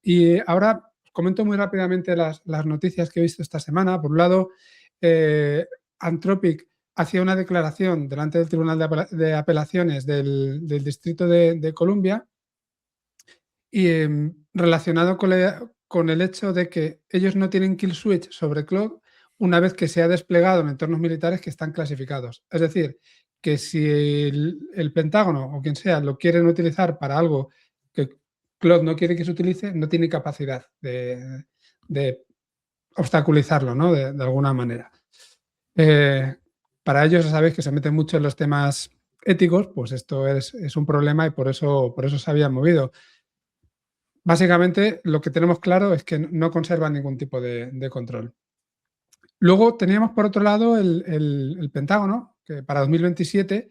Y ahora comento muy rápidamente las noticias que he visto esta semana. Por un lado, Anthropic hacía una declaración delante del Tribunal de Apelaciones del Distrito de Columbia y relacionado con el hecho de que ellos no tienen kill switch sobre Claude una vez que se ha desplegado en entornos militares que están clasificados. Es decir, que si el Pentágono o quien sea lo quieren utilizar para algo que Claude no quiere que se utilice, no tiene capacidad de obstaculizarlo, ¿no? De alguna manera. Para ellos, sabéis que se meten mucho en los temas éticos, pues esto es un problema y por eso se habían movido. Básicamente, lo que tenemos claro es que no conservan ningún tipo de control. Luego teníamos, por otro lado, el Pentágono, que para 2027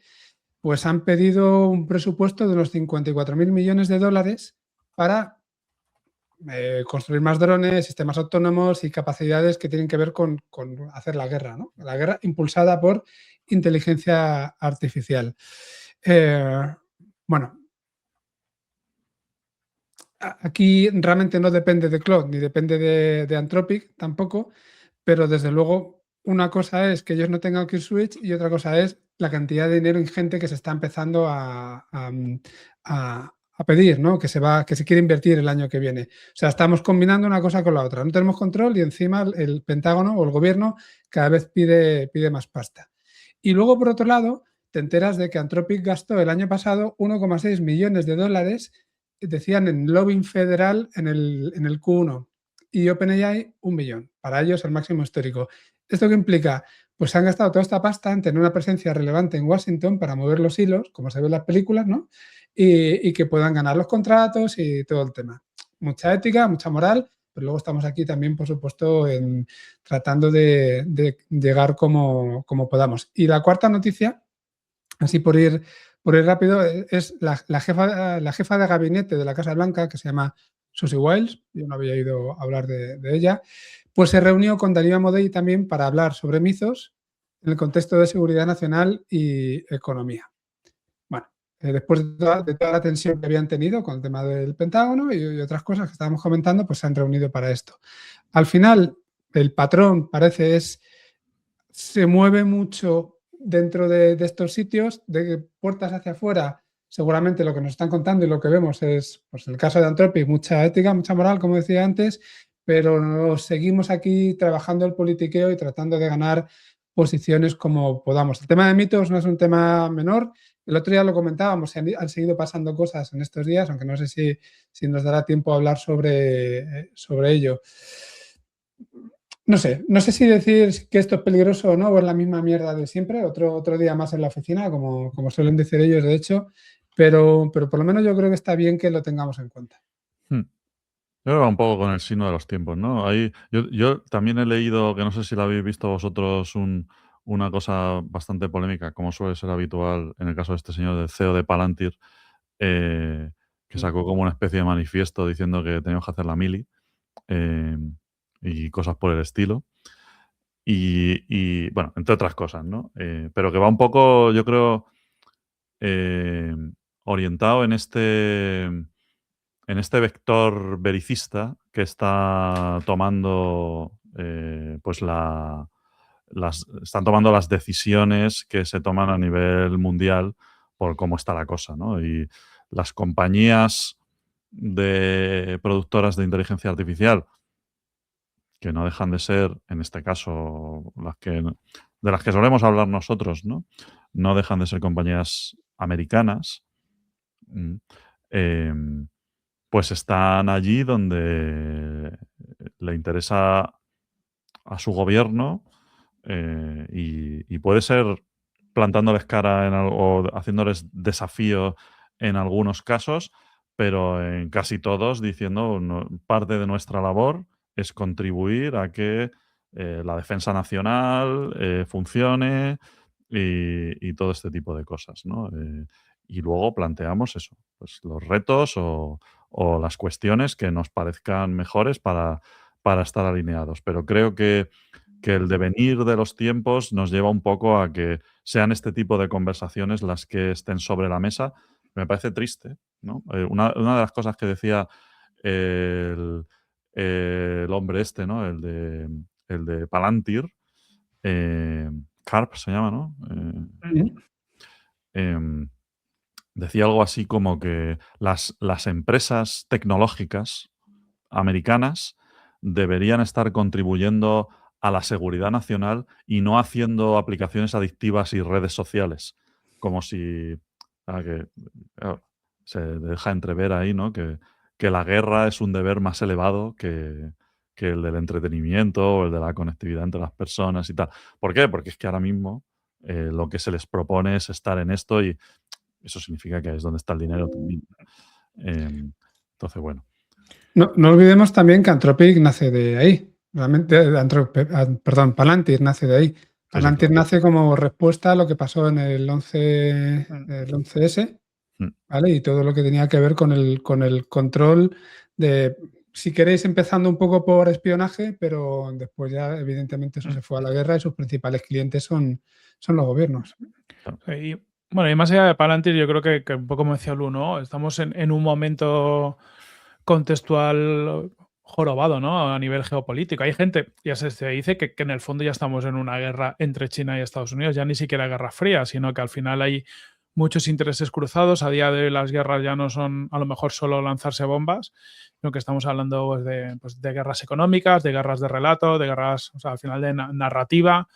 pues han pedido un presupuesto de unos 54.000 millones de dólares para construir más drones, sistemas autónomos y capacidades que tienen que ver con hacer la guerra, ¿no? La guerra impulsada por inteligencia artificial. Bueno, aquí realmente no depende de Claude ni depende de Anthropic tampoco, pero desde luego una cosa es que ellos no tengan kill switch y otra cosa es la cantidad de dinero ingente que se está empezando a pedir, ¿no? Que se quiere invertir el año que viene. O sea, estamos combinando una cosa con la otra. No tenemos control y encima el Pentágono o el gobierno cada vez pide más pasta. Y luego, por otro lado, te enteras de que Anthropic gastó el año pasado 1,6 millones de dólares, decían, en lobbying federal en el Q1, y OpenAI 1 millón. Para ellos el máximo histórico. ¿Esto qué implica? Pues se han gastado toda esta pasta en tener una presencia relevante en Washington para mover los hilos, como se ve en las películas, ¿no? Y que puedan ganar los contratos y todo el tema. Mucha ética, mucha moral, pero luego estamos aquí también, por supuesto, tratando de llegar como podamos. Y la cuarta noticia, así por ir rápido, es la jefa de gabinete de la Casa Blanca, que se llama Susie Wiles, yo no había oído hablar de ella, pues se reunió con Darío Amodei también para hablar sobre Mythos en el contexto de seguridad nacional y economía. Bueno, después de toda la tensión que habían tenido con el tema del Pentágono y otras cosas que estábamos comentando, pues se han reunido para esto. Al final, el patrón parece se mueve mucho dentro de estos sitios, de puertas hacia afuera. Seguramente lo que nos están contando y lo que vemos es, pues en el caso de Anthropic, mucha ética, mucha moral, como decía antes, pero nos seguimos aquí trabajando el politiqueo y tratando de ganar posiciones como podamos. El tema de mitos no es un tema menor. El otro día lo comentábamos, han seguido pasando cosas en estos días, aunque no sé si nos dará tiempo a hablar sobre ello. No sé si decir que esto es peligroso o no, o es la misma mierda de siempre, otro día más en la oficina, como suelen decir ellos, de hecho, pero por lo menos yo creo que está bien que lo tengamos en cuenta. Yo creo que va un poco con el signo de los tiempos, ¿no? Ahí, yo también he leído, que no sé si lo habéis visto vosotros, una cosa bastante polémica, como suele ser habitual en el caso de este señor, del CEO de Palantir, que sacó como una especie de manifiesto diciendo que teníamos que hacer la mili y cosas por el estilo. Y bueno, entre otras cosas, ¿no? Pero que va un poco, yo creo, orientado en este vector belicista que está tomando, pues están tomando las decisiones que se toman a nivel mundial por cómo está la cosa, ¿no? Y las compañías de productoras de inteligencia artificial, que no dejan de ser, en este caso, de las que solemos hablar nosotros, ¿no? No dejan de ser compañías americanas. pues están allí donde le interesa a su gobierno, y puede ser plantándoles cara o haciéndoles desafíos en algunos casos, pero en casi todos diciendo parte de nuestra labor es contribuir a que la defensa nacional funcione y todo este tipo de cosas, ¿no? Y luego planteamos eso, pues los retos o las cuestiones que nos parezcan mejores para estar alineados. Pero creo que el devenir de los tiempos nos lleva un poco a que sean este tipo de conversaciones las que estén sobre la mesa. Me parece triste, ¿no? Una de las cosas que decía el, el hombre este, ¿no? El de Palantir, Karp se llama, ¿no? Em, decía algo así como que las empresas tecnológicas americanas deberían estar contribuyendo a la seguridad nacional y no haciendo aplicaciones adictivas y redes sociales. Como si claro, se deja entrever ahí, ¿no? Que la guerra es un deber más elevado que el del entretenimiento o el de la conectividad entre las personas y tal. ¿Por qué? Porque es que ahora mismo lo que se les propone es estar en esto y eso significa que es donde está el dinero también. Entonces, bueno. No olvidemos también que Anthropic nace de ahí. Realmente, Palantir nace de ahí. Palantir claro. nace como respuesta a lo que pasó en el 11S, ¿vale? Y todo lo que tenía que ver con el control de, si queréis, empezando un poco por espionaje, pero después ya, evidentemente, eso se fue a la guerra y sus principales clientes son los gobiernos. Y, bueno, y más allá de Palantir, yo creo que un poco como decía Lu, ¿no? Estamos en un momento contextual jorobado, ¿no? A nivel geopolítico. Hay gente, ya se dice que en el fondo ya estamos en una guerra entre China y Estados Unidos, ya ni siquiera guerra fría, sino que al final hay muchos intereses cruzados. A día de hoy las guerras ya no son a lo mejor solo lanzarse bombas, sino que estamos hablando pues, de guerras económicas, de guerras de relato, de guerras, o sea, al final de narrativa.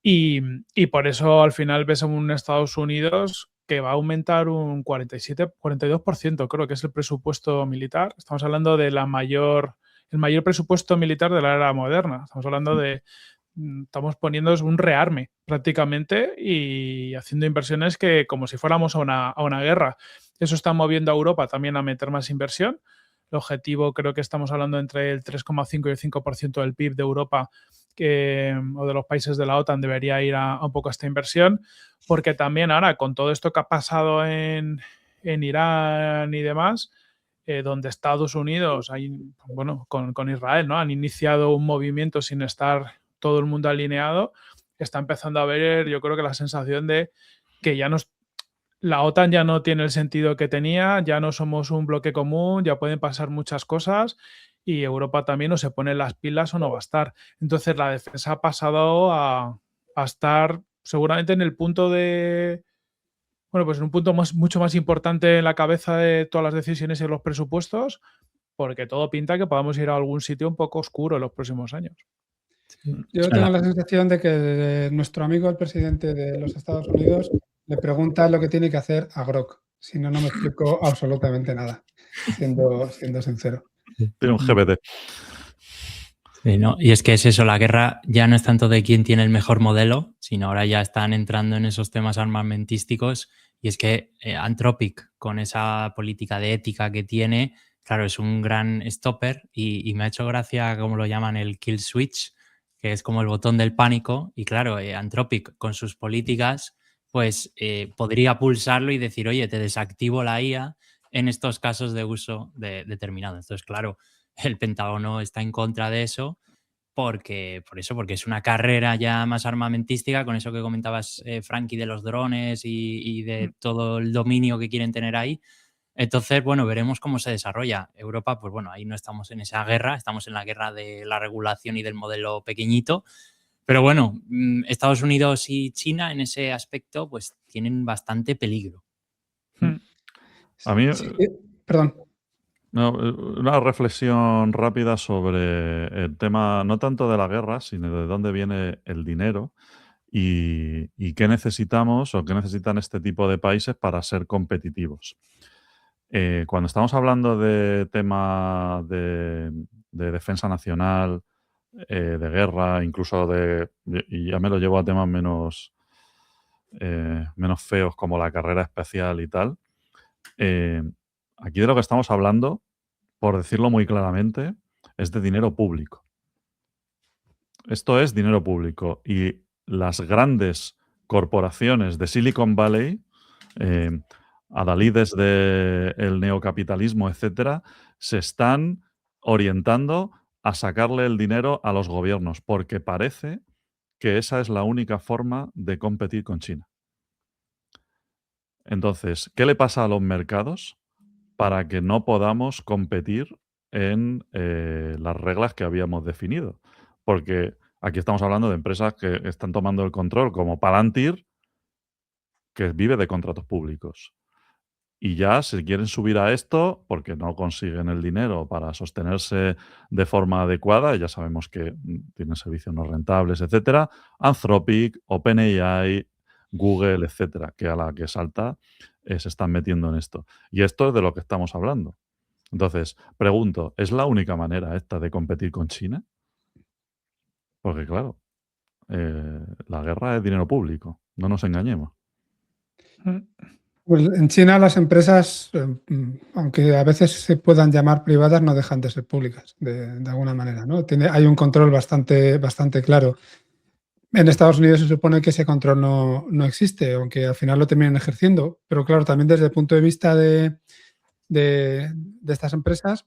Y por eso al final ves a un Estados Unidos que va a aumentar un 42%, creo que es el presupuesto militar. Estamos hablando de el mayor presupuesto militar de la era moderna. Estamos hablando de, estamos poniéndonos un rearme prácticamente y haciendo inversiones que como si fuéramos a una guerra. Eso está moviendo a Europa también a meter más inversión. El objetivo creo que estamos hablando entre el 3,5 y el 5% del PIB de Europa o de los países de la OTAN debería ir a un poco a esta inversión, porque también ahora con todo esto que ha pasado en Irán y demás, donde Estados Unidos, con Israel, ¿no? Han iniciado un movimiento sin estar todo el mundo alineado, está empezando a ver, yo creo que la sensación de que ya la OTAN ya no tiene el sentido que tenía, ya no somos un bloque común, ya pueden pasar muchas cosas y Europa también o se pone las pilas o no va a estar. Entonces la defensa ha pasado a estar seguramente en el punto de, pues en un punto mucho más importante en la cabeza de todas las decisiones y los presupuestos, porque todo pinta que podamos ir a algún sitio un poco oscuro en los próximos años. Yo tengo la sensación de que nuestro amigo, el presidente de los Estados Unidos, le pregunta lo que tiene que hacer a Grok. Si no, no me explico absolutamente nada, siendo sincero. Tiene un GPT. Sí, ¿no? Y es que es eso, la guerra ya no es tanto de quién tiene el mejor modelo, sino ahora ya están entrando en esos temas armamentísticos y es que Anthropic, con esa política de ética que tiene, claro, es un gran stopper y me ha hecho gracia como lo llaman el kill switch, que es como el botón del pánico y claro, Anthropic con sus políticas pues podría pulsarlo y decir, oye, te desactivo la IA en estos casos de uso determinado. Entonces, claro, el Pentágono está en contra de eso porque es una carrera ya más armamentística con eso que comentabas, Frankie, de los drones y de todo el dominio que quieren tener ahí. Entonces, bueno, veremos cómo se desarrolla. Europa, pues bueno, ahí no estamos en esa guerra, estamos en la guerra de la regulación y del modelo pequeñito. Pero bueno, Estados Unidos y China en ese aspecto pues tienen bastante peligro. A mí, sí, perdón. No, una reflexión rápida sobre el tema, no tanto de la guerra, sino de dónde viene el dinero y qué necesitamos o qué necesitan este tipo de países para ser competitivos. Cuando estamos hablando de tema de defensa nacional, de guerra, incluso y ya me lo llevo a temas menos feos como la carrera espacial y tal, aquí de lo que estamos hablando, por decirlo muy claramente, es de dinero público. Esto es dinero público y las grandes corporaciones de Silicon Valley, adalides del neocapitalismo, etcétera, se están orientando a sacarle el dinero a los gobiernos porque parece que esa es la única forma de competir con China. Entonces, ¿qué le pasa a los mercados para que no podamos competir en las reglas que habíamos definido? Porque aquí estamos hablando de empresas que están tomando el control, como Palantir, que vive de contratos públicos. Y ya se quieren subir a esto porque no consiguen el dinero para sostenerse de forma adecuada. Ya sabemos que tienen servicios no rentables, etcétera. Anthropic, OpenAI, Google, etcétera, que a la que salta se están metiendo en esto. Y esto es de lo que estamos hablando. Entonces, pregunto, ¿es la única manera esta de competir con China? Porque claro, la guerra es dinero público, no nos engañemos. Pues en China las empresas, aunque a veces se puedan llamar privadas, no dejan de ser públicas, de alguna manera, ¿no? Hay un control bastante claro. En Estados Unidos se supone que ese control no existe, aunque al final lo terminan ejerciendo. Pero claro, también desde el punto de vista de estas empresas,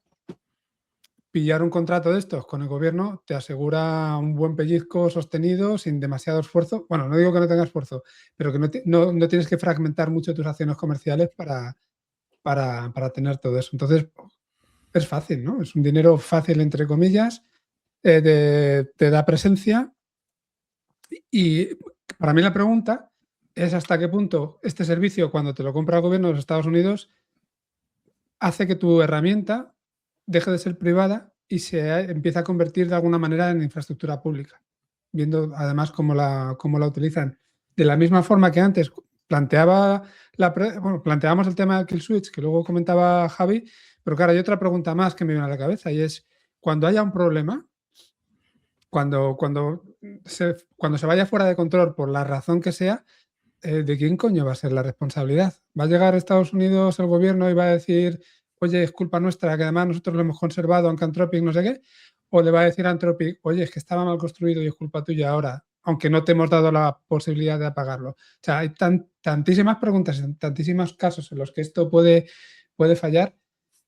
pillar un contrato de estos con el gobierno te asegura un buen pellizco sostenido sin demasiado esfuerzo. Bueno, no digo que no tenga esfuerzo, pero que no tienes que fragmentar mucho tus acciones comerciales para tener todo eso. Entonces, es fácil, ¿no? Es un dinero fácil, entre comillas, te da presencia. Y para mí la pregunta es hasta qué punto este servicio, cuando te lo compra el gobierno de los Estados Unidos, hace que tu herramienta deje de ser privada y se empiece a convertir de alguna manera en infraestructura pública, viendo además cómo la utilizan. De la misma forma que antes planteábamos el tema del kill switch, que luego comentaba Javi, pero claro, hay otra pregunta más que me viene a la cabeza y es, cuando haya un problema, cuando se vaya fuera de control por la razón que sea, ¿de quién coño va a ser la responsabilidad? ¿Va a llegar a Estados Unidos el gobierno y va a decir, oye, es culpa nuestra, que además nosotros lo hemos conservado, aunque Anthropic no sé qué? ¿O le va a decir a Anthropic, oye, es que estaba mal construido y es culpa tuya ahora, aunque no te hemos dado la posibilidad de apagarlo? O sea, hay tantísimas preguntas, tantísimos casos en los que esto puede fallar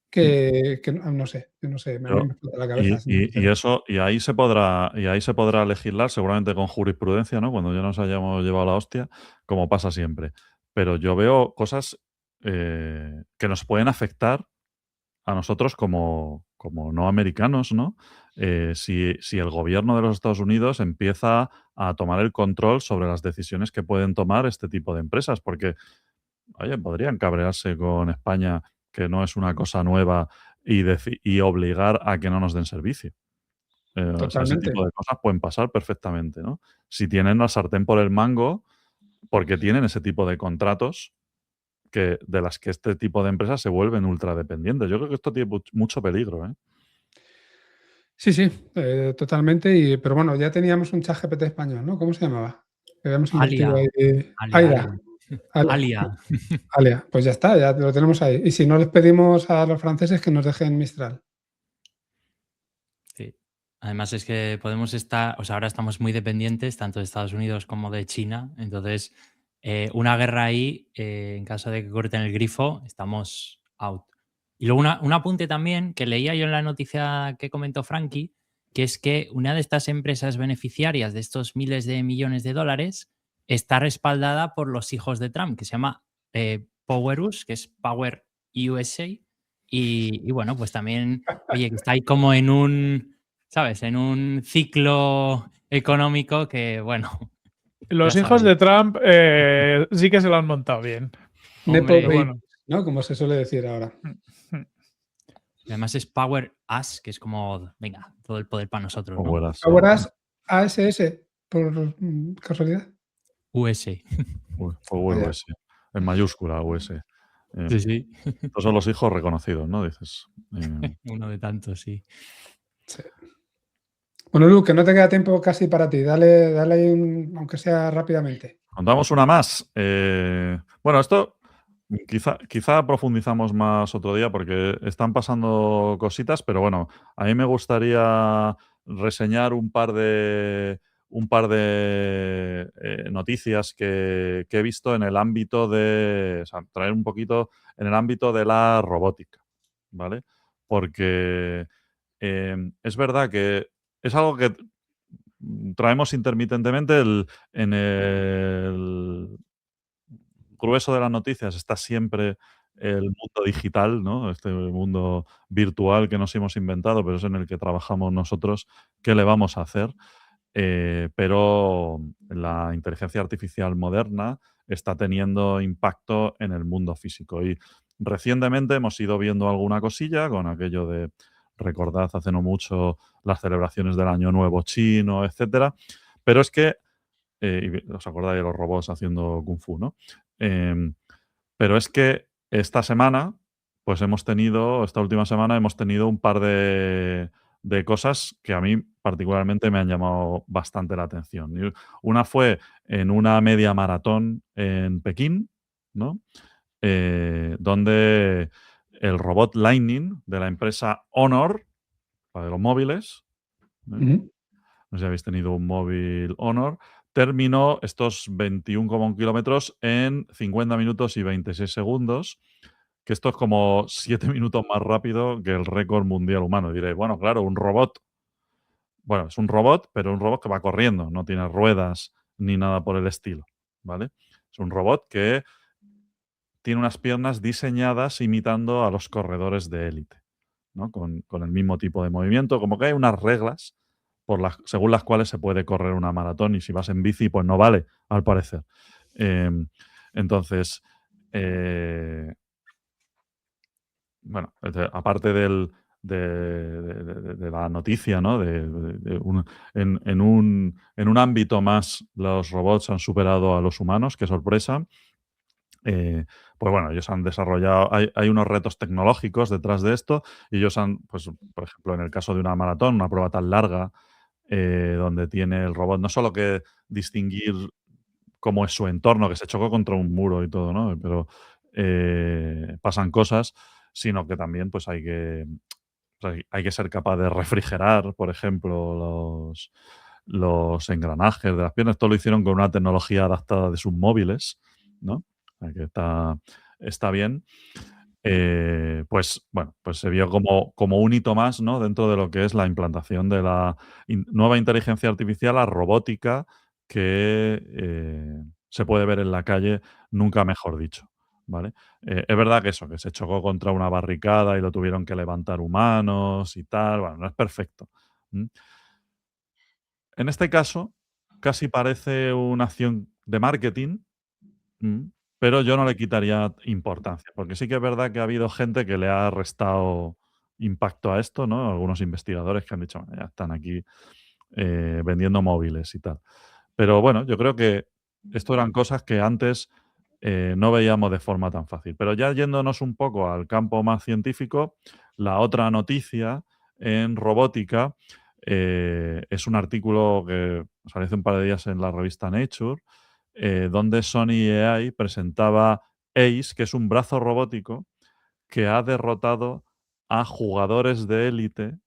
que no sé, a mí me explota la cabeza. Y ahí se podrá legislar, seguramente con jurisprudencia, ¿no? Cuando ya nos hayamos llevado la hostia, como pasa siempre. Pero yo veo cosas que nos pueden afectar a nosotros como no americanos, ¿no? Si el gobierno de los Estados Unidos empieza a tomar el control sobre las decisiones que pueden tomar este tipo de empresas, porque, oye, podrían cabrearse con España, que no es una cosa nueva, y obligar a que no nos den servicio. O sea, ese Totalmente. tipo de cosas pueden pasar perfectamente, ¿no? Si tienen la sartén por el mango, porque tienen ese tipo de contratos de las que este tipo de empresas se vuelven ultradependientes. Yo creo que esto tiene mucho peligro, ¿eh? Sí, totalmente. Pero bueno, ya teníamos un ChatGPT español, ¿no? ¿Cómo se llamaba? Que habíamos invertido ahí. Alia. Alia. Pues ya está, ya lo tenemos ahí. Y si no, les pedimos a los franceses que nos dejen Mistral. Sí. Además es que podemos estar, o sea, ahora estamos muy dependientes tanto de Estados Unidos como de China. Entonces, una guerra ahí, en caso de que corten el grifo, estamos out. Y luego un apunte también que leía yo en la noticia que comentó Frankie, que es que una de estas empresas beneficiarias de estos miles de millones de dólares está respaldada por los hijos de Trump, que se llama Powerus, que es Power USA. Y bueno, pues también, oye, que está ahí como en un, ¿sabes? En un ciclo económico que, bueno. Los hijos de Trump sí que se lo han montado bien. Nepo baby, bueno, ¿no? Como se suele decir ahora. Y además es Power Us, que es como, venga, todo el poder para nosotros, ¿no? Power Us, ASS, por casualidad. US. US, en mayúscula, US. Sí, sí. Estos son los hijos reconocidos, ¿no? Dices. Uno de tantos, sí. Sí. Bueno, Lu, que no te queda tiempo casi para ti. Dale ahí aunque sea rápidamente. Contamos una más. Bueno, esto quizá profundizamos más otro día porque están pasando cositas, pero bueno, a mí me gustaría reseñar un par de noticias que he visto en el ámbito o sea, traer un poquito en el ámbito de la robótica, ¿vale? Porque es verdad que es algo que traemos intermitentemente en el grueso de las noticias está siempre el mundo digital, ¿no? Este mundo virtual que nos hemos inventado, pero es en el que trabajamos nosotros. ¿Qué le vamos a hacer? Pero la inteligencia artificial moderna está teniendo impacto en el mundo físico. Y recientemente hemos ido viendo alguna cosilla con aquello de, recordad, hace no mucho las celebraciones del Año Nuevo chino, etcétera. Pero es que, y os acordáis de los robots haciendo kung fu, ¿no? Em, pero es que esta semana, pues esta última semana hemos tenido un par de cosas que a mí particularmente me han llamado bastante la atención. Y una fue en una media maratón en Pekín, ¿no? Donde el robot Lightning de la empresa Honor, la de los móviles, ¿eh? Ujú. No sé si habéis tenido un móvil Honor, terminó estos 21,1 kilómetros en 50 minutos y 26 segundos, que esto es como 7 minutos más rápido que el récord mundial humano. Y diréis, bueno, claro, un robot. Bueno, es un robot, pero un robot que va corriendo, no tiene ruedas ni nada por el estilo, ¿vale? Es un robot que tiene unas piernas diseñadas imitando a los corredores de élite, ¿no? Con el mismo tipo de movimiento, como que hay unas reglas según las cuales se puede correr una maratón y si vas en bici, pues no vale, al parecer. Entonces, eh, bueno, aparte de la noticia, ¿no? En un ámbito más, los robots han superado a los humanos, qué sorpresa. Pues bueno, ellos han desarrollado, hay unos retos tecnológicos detrás de esto y ellos han, pues, por ejemplo, en el caso de una maratón, una prueba tan larga, donde tiene el robot no solo que distinguir cómo es su entorno, que se chocó contra un muro y todo, ¿no? Pero pasan cosas, sino que también pues hay que ser capaz de refrigerar, por ejemplo, los engranajes de las piernas. Esto lo hicieron con una tecnología adaptada de sus móviles, ¿no? O sea que está bien. Pues bueno, pues se vio como un hito más, ¿no? Dentro de lo que es la implantación de la nueva inteligencia artificial, la robótica, que se puede ver en la calle, nunca mejor dicho, ¿vale? Es verdad que eso, que se chocó contra una barricada y lo tuvieron que levantar humanos y tal, bueno, no es perfecto. ¿M? En este caso, casi parece una acción de marketing. Mm, pero yo no le quitaría importancia, porque sí que es verdad que ha habido gente que le ha restado impacto a esto, ¿no? Algunos investigadores que han dicho: "Bueno, ya están aquí, vendiendo móviles y tal". Pero bueno, yo creo que esto eran cosas que antes, no veíamos de forma tan fácil. Pero ya yéndonos un poco al campo más científico, la otra noticia en robótica, es un artículo que salió hace un par de días en la revista Nature, donde Sony AI presentaba Ace, que es un brazo robótico que ha derrotado a jugadores de élite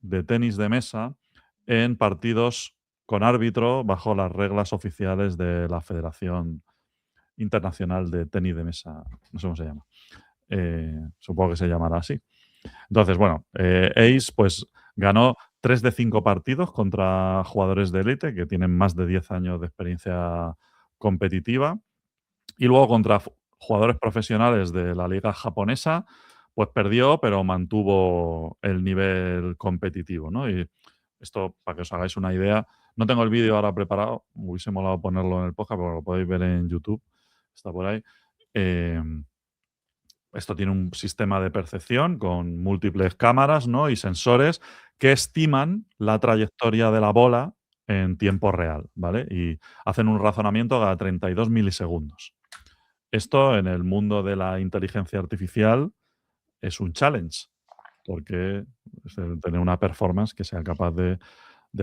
de tenis de mesa en partidos con árbitro bajo las reglas oficiales de la Federación Internacional de Tenis de Mesa. No sé cómo se llama. Supongo que se llamará así. Entonces, bueno, Ace pues ganó 3 de 5 partidos contra jugadores de élite que tienen más de 10 años de experiencia competitiva. Y luego contra jugadores profesionales de la liga japonesa, pues perdió, pero mantuvo el nivel competitivo, ¿no? Y esto, para que os hagáis una idea, no tengo el vídeo ahora preparado, me hubiese molado ponerlo en el podcast, pero lo podéis ver en YouTube, está por ahí. Esto tiene un sistema de percepción con múltiples cámaras, ¿no? Y sensores que estiman la trayectoria de la bola en tiempo real, ¿vale? Y hacen un razonamiento cada 32 milisegundos. esto en el mundo de la inteligencia artificial es un challenge, porque tener una performance que sea capaz de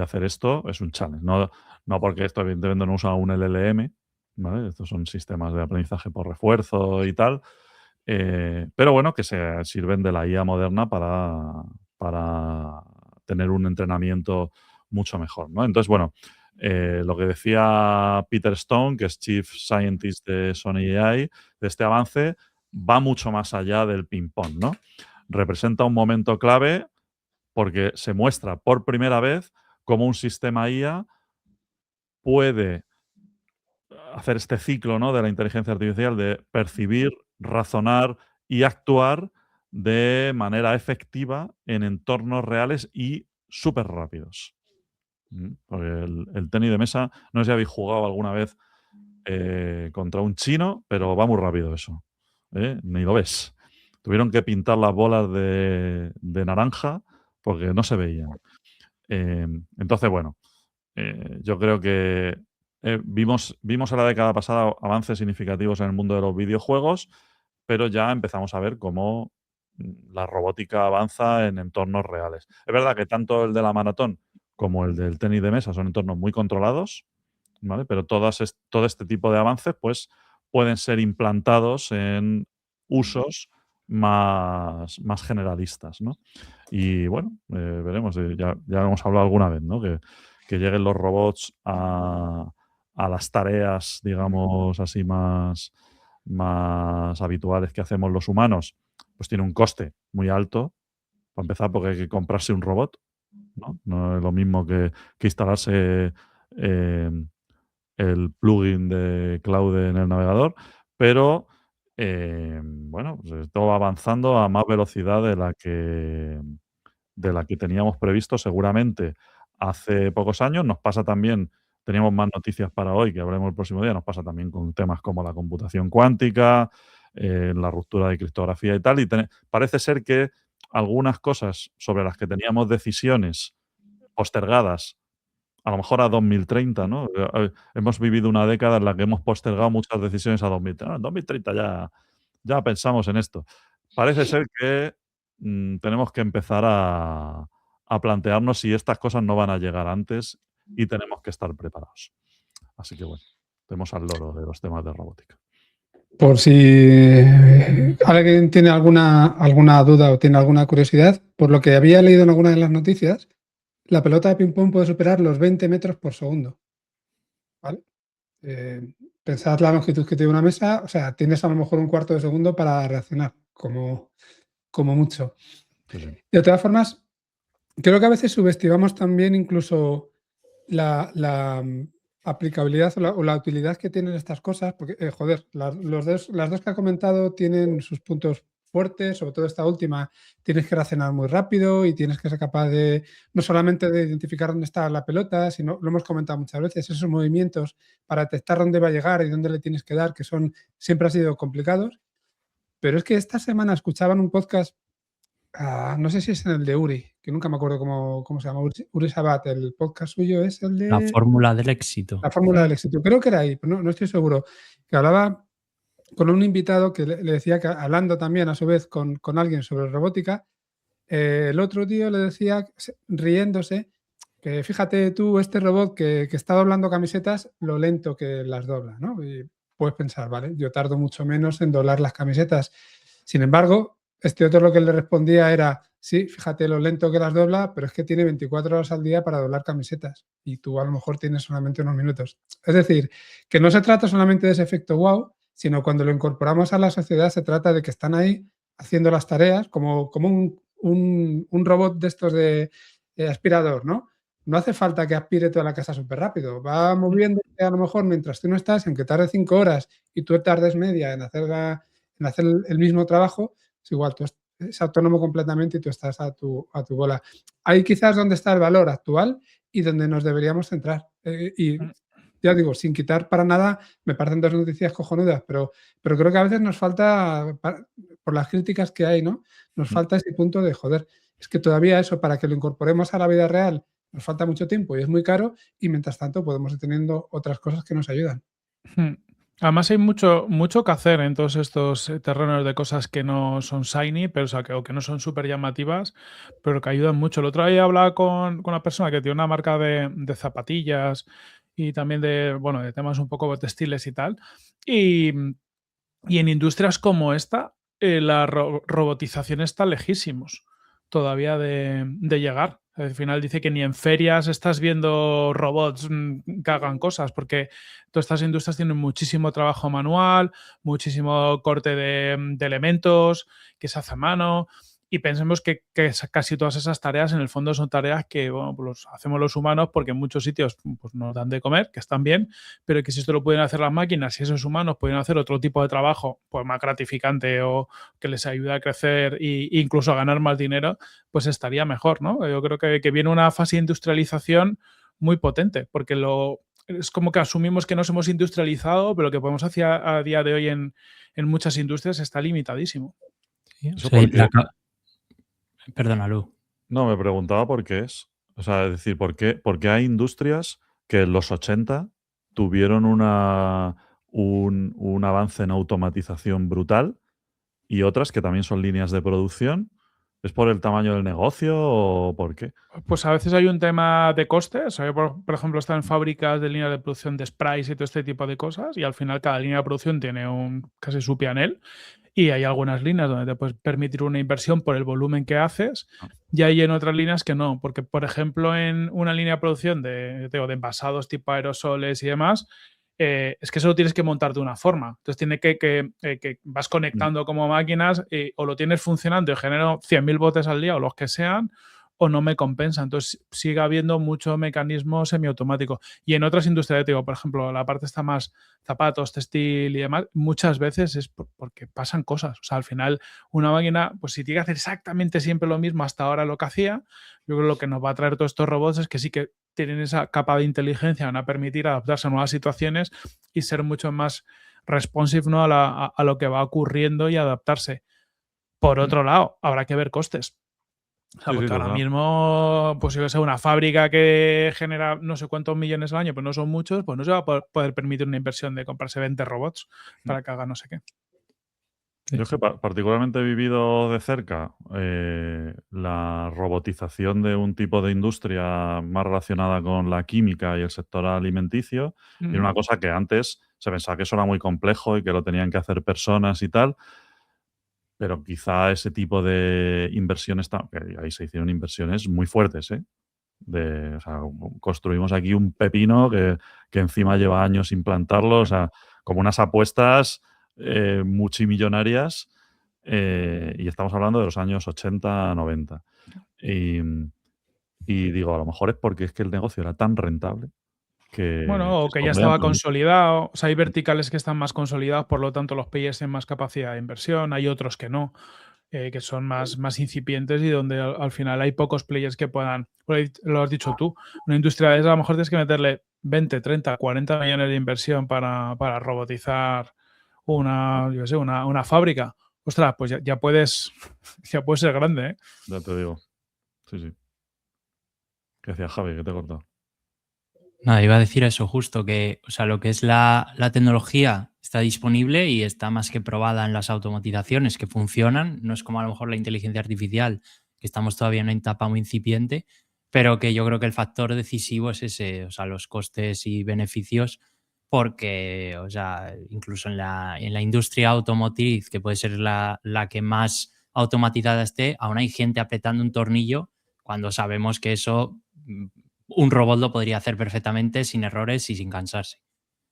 hacer esto es un challenge. No porque esto evidentemente no usa un LLM, ¿vale? Estos son sistemas de aprendizaje por refuerzo y tal, pero bueno, que se sirven de la IA moderna para tener un entrenamiento mucho mejor, ¿no? Entonces, bueno, lo que decía Peter Stone, que es Chief Scientist de Sony AI, de este avance va mucho más allá del ping-pong, ¿no? Representa un momento clave porque se muestra por primera vez cómo un sistema IA puede hacer este ciclo, ¿no?, de la inteligencia artificial, de percibir, razonar y actuar de manera efectiva en entornos reales y súper rápidos. Porque el tenis de mesa, no sé si habéis jugado alguna vez contra un chino, pero va muy rápido eso, ni lo ves. Tuvieron que pintar las bolas de naranja porque no se veían. Entonces, bueno, yo creo que vimos en la década pasada avances significativos en el mundo de los videojuegos, pero ya empezamos a ver cómo la robótica avanza en entornos reales. Es verdad que tanto el de la maratón como el del tenis de mesa son entornos muy controlados, ¿vale? Pero todo este tipo de avances, pues, pueden ser implantados en usos más generalistas, ¿no? Y bueno, veremos, ya hemos hablado alguna vez, ¿no? Que lleguen los robots a las tareas, digamos, así más habituales que hacemos los humanos, pues tiene un coste muy alto, para empezar, porque hay que comprarse un robot, ¿no? No es lo mismo que instalarse, el plugin de Claude en el navegador, pero, bueno, pues esto va avanzando a más velocidad de la que teníamos previsto seguramente hace pocos años. Nos pasa también, teníamos más noticias para hoy, que hablaremos el próximo día, nos pasa también con temas como la computación cuántica, la ruptura de criptografía y tal, y parece ser que algunas cosas sobre las que teníamos decisiones postergadas, a lo mejor a 2030, ¿no? Hemos vivido una década en la que hemos postergado muchas decisiones a 2030. En 2030 ya pensamos en esto. Parece ser que tenemos que empezar a plantearnos si estas cosas no van a llegar antes y tenemos que estar preparados. Así que bueno, tenemos al loro de los temas de robótica. Por si alguien tiene alguna duda o tiene alguna curiosidad, por lo que había leído en alguna de las noticias, la pelota de ping-pong puede superar los 20 metros por segundo. ¿Vale? Pensad la longitud que tiene una mesa, o sea, tienes a lo mejor un cuarto de segundo para reaccionar, como mucho. Sí, sí. De todas formas, creo que a veces subestimamos también incluso la aplicabilidad o la utilidad que tienen estas cosas, porque, joder, las dos que ha comentado tienen sus puntos fuertes, sobre todo esta última, tienes que reaccionar muy rápido y tienes que ser capaz de, no solamente de identificar dónde está la pelota, sino, lo hemos comentado muchas veces, esos movimientos para detectar dónde va a llegar y dónde le tienes que dar, que siempre han sido complicados. Pero es que esta semana escuchaban un podcast, no sé si es en el de Uri, que nunca me acuerdo cómo se llama, Uri Sabat, el podcast suyo es el de... La fórmula del éxito. La fórmula del éxito. Creo que era ahí, pero no estoy seguro. Que hablaba con un invitado que le decía que, hablando también a su vez con alguien sobre robótica, el otro tío le decía, riéndose, que fíjate tú, este robot que está doblando camisetas, lo lento que las dobla, ¿no? Y puedes pensar, vale, yo tardo mucho menos en doblar las camisetas. Sin embargo, este otro lo que le respondía era, sí, fíjate lo lento que las dobla, pero es que tiene 24 horas al día para doblar camisetas y tú a lo mejor tienes solamente unos minutos. Es decir, que no se trata solamente de ese efecto wow, sino cuando lo incorporamos a la sociedad se trata de que están ahí haciendo las tareas como un robot de estos de aspirador, ¿no? No hace falta que aspire toda la casa súper rápido. Va moviéndose a lo mejor mientras tú no estás, aunque tarde 5 horas y tú tardes media en hacer el mismo trabajo, es igual, tú es autónomo completamente y tú estás a tu bola. Ahí quizás donde está el valor actual y donde nos deberíamos centrar. Y ya digo, sin quitar para nada, me parecen dos noticias cojonudas, pero creo que a veces nos falta, por las críticas que hay, ¿no? Nos falta ese punto de, joder, es que todavía eso, para que lo incorporemos a la vida real, nos falta mucho tiempo y es muy caro y mientras tanto podemos ir teniendo otras cosas que nos ayudan. Además hay mucho que hacer en todos estos terrenos de cosas que no son shiny, pero o sea, o que no son súper llamativas, pero que ayudan mucho. El otro día hablaba con una persona que tiene una marca de zapatillas y también bueno, de temas un poco textiles y tal. Y, y en industrias como esta, la robotización está lejísimos todavía de llegar. Al final dice que ni en ferias estás viendo robots que hagan cosas, porque todas estas industrias tienen muchísimo trabajo manual, muchísimo corte de elementos que se hace a mano. Y pensemos que casi todas esas tareas en el fondo son tareas que bueno, pues los hacemos los humanos porque en muchos sitios pues, nos dan de comer, que están bien, pero que si esto lo pueden hacer las máquinas, si esos humanos pueden hacer otro tipo de trabajo pues más gratificante o que les ayude a crecer e incluso a ganar más dinero, pues estaría mejor, ¿no? Yo creo que viene una fase de industrialización muy potente, porque es como que asumimos que nos hemos industrializado, pero lo que podemos hacer a día de hoy en muchas industrias está limitadísimo. Sí, o ¿Eso sea, por qué? Perdona, Lu. No, me preguntaba por qué es. O sea, es decir, ¿por qué hay industrias que en los 80 tuvieron un avance en automatización brutal y otras que también son líneas de producción? ¿Es por el tamaño del negocio o por qué? Pues a veces hay un tema de costes. Yo, por ejemplo, está en fábricas de líneas de producción de sprays y todo este tipo de cosas, y al final cada línea de producción tiene casi su pianel, y hay algunas líneas donde te puedes permitir una inversión por el volumen que haces, Ah, y hay en otras líneas que no, porque, por ejemplo, en una línea de producción de envasados tipo aerosoles y demás, es que solo tienes que montar de una forma. Entonces tiene que vas mm, conectando como máquinas o lo tienes funcionando y genero 100.000 botes al día o los que sean, o no me compensa. Entonces sigue habiendo mucho mecanismo semiautomático. Y en otras industrias, te digo, por ejemplo, la parte está más zapatos, textil y demás, muchas veces es porque pasan cosas. O sea, al final una máquina, pues si tiene que hacer exactamente siempre lo mismo hasta ahora lo que hacía, yo creo que lo que nos va a traer todos estos robots es que sí que tienen esa capa de inteligencia, van a permitir adaptarse a nuevas situaciones y ser mucho más responsive, ¿no? a lo que va ocurriendo y adaptarse. Por mm. otro lado, habrá que ver costes. O sea, Sí, sí, porque ahora total. mismo, pues si ves una fábrica que genera no sé cuántos millones al año, pues no son muchos, pues no se va a poder permitir una inversión de comprarse 20 robots Mm. para que haga no sé qué. Yo es que particularmente he vivido de cerca la robotización de un tipo de industria más relacionada con la química y el sector alimenticio. Y era Mm. una cosa que antes se pensaba que eso era muy complejo y que lo tenían que hacer personas y tal. Pero quizá ese tipo de inversiones, que ahí se hicieron inversiones muy fuertes, ¿eh? O sea, construimos aquí un pepino que encima lleva años implantarlo, o sea, como unas apuestas multimillonarias, y estamos hablando de los años 80, 90. Y, y digo, a lo mejor es porque es que el negocio era tan rentable Bueno, que o que ya escondían estaba producto. consolidado. O sea, hay verticales que están más consolidados, por lo tanto los PIs tienen más capacidad de inversión, hay otros que no, que son más incipientes y donde al final hay pocos players que puedan, lo has dicho tú, una industria de esa a lo mejor tienes que meterle 20, 30, 40 millones de inversión para robotizar yo qué sé, una fábrica. Ostras, pues ya puedes, ya puede ser grande, ¿eh? Ya te digo. Sí, sí. ¿Qué decía Javi? Que te he cortado. Nada, iba a decir eso justo, que o sea, lo que es la tecnología está disponible y está más que probada en las automatizaciones que funcionan. No es como a lo mejor la inteligencia artificial, que estamos todavía en una etapa muy incipiente, pero que yo creo que el factor decisivo es ese, o sea, los costes y beneficios, porque, o sea, incluso en la industria automotriz, que puede ser la que más automatizada esté, aún hay gente apretando un tornillo cuando sabemos que eso un robot lo podría hacer perfectamente sin errores y sin cansarse.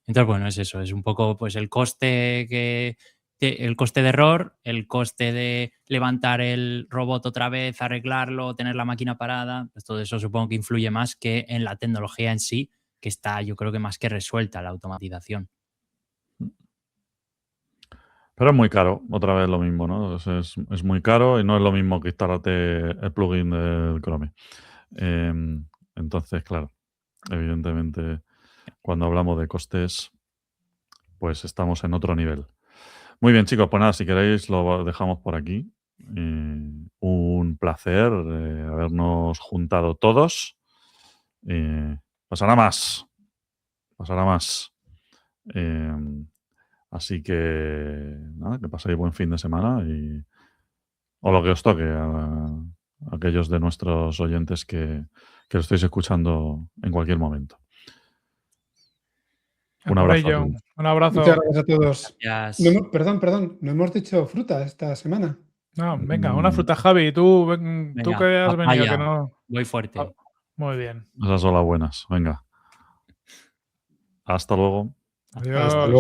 Entonces, bueno, es eso, es un poco pues el coste el coste de error, el coste de levantar el robot otra vez, arreglarlo, tener la máquina parada, pues todo eso supongo que influye más que en la tecnología en sí, que está yo creo que más que resuelta la automatización. Pero es muy caro, otra vez lo mismo, ¿no? Es muy caro y no es lo mismo que instalarte el plugin del Chrome. Entonces, claro, evidentemente, cuando hablamos de costes, pues estamos en otro nivel. Muy bien, chicos, pues nada, si queréis lo dejamos por aquí. Un placer habernos juntado todos. Eh, pasará más, pasará más. Así que, nada, que paséis buen fin de semana o lo que os toque a aquellos de nuestros oyentes que lo estéis escuchando en cualquier momento. Un Por abrazo a ello, todos. un abrazo. Muchas gracias a todos. Gracias. Perdón, no hemos dicho fruta esta semana. No, venga, una fruta, Javi. Tú Venga, que has venido, que papaya. no. Voy fuerte. Ah, muy bien. Esas son las buenas. Venga. Hasta luego. Hasta Adiós. luego.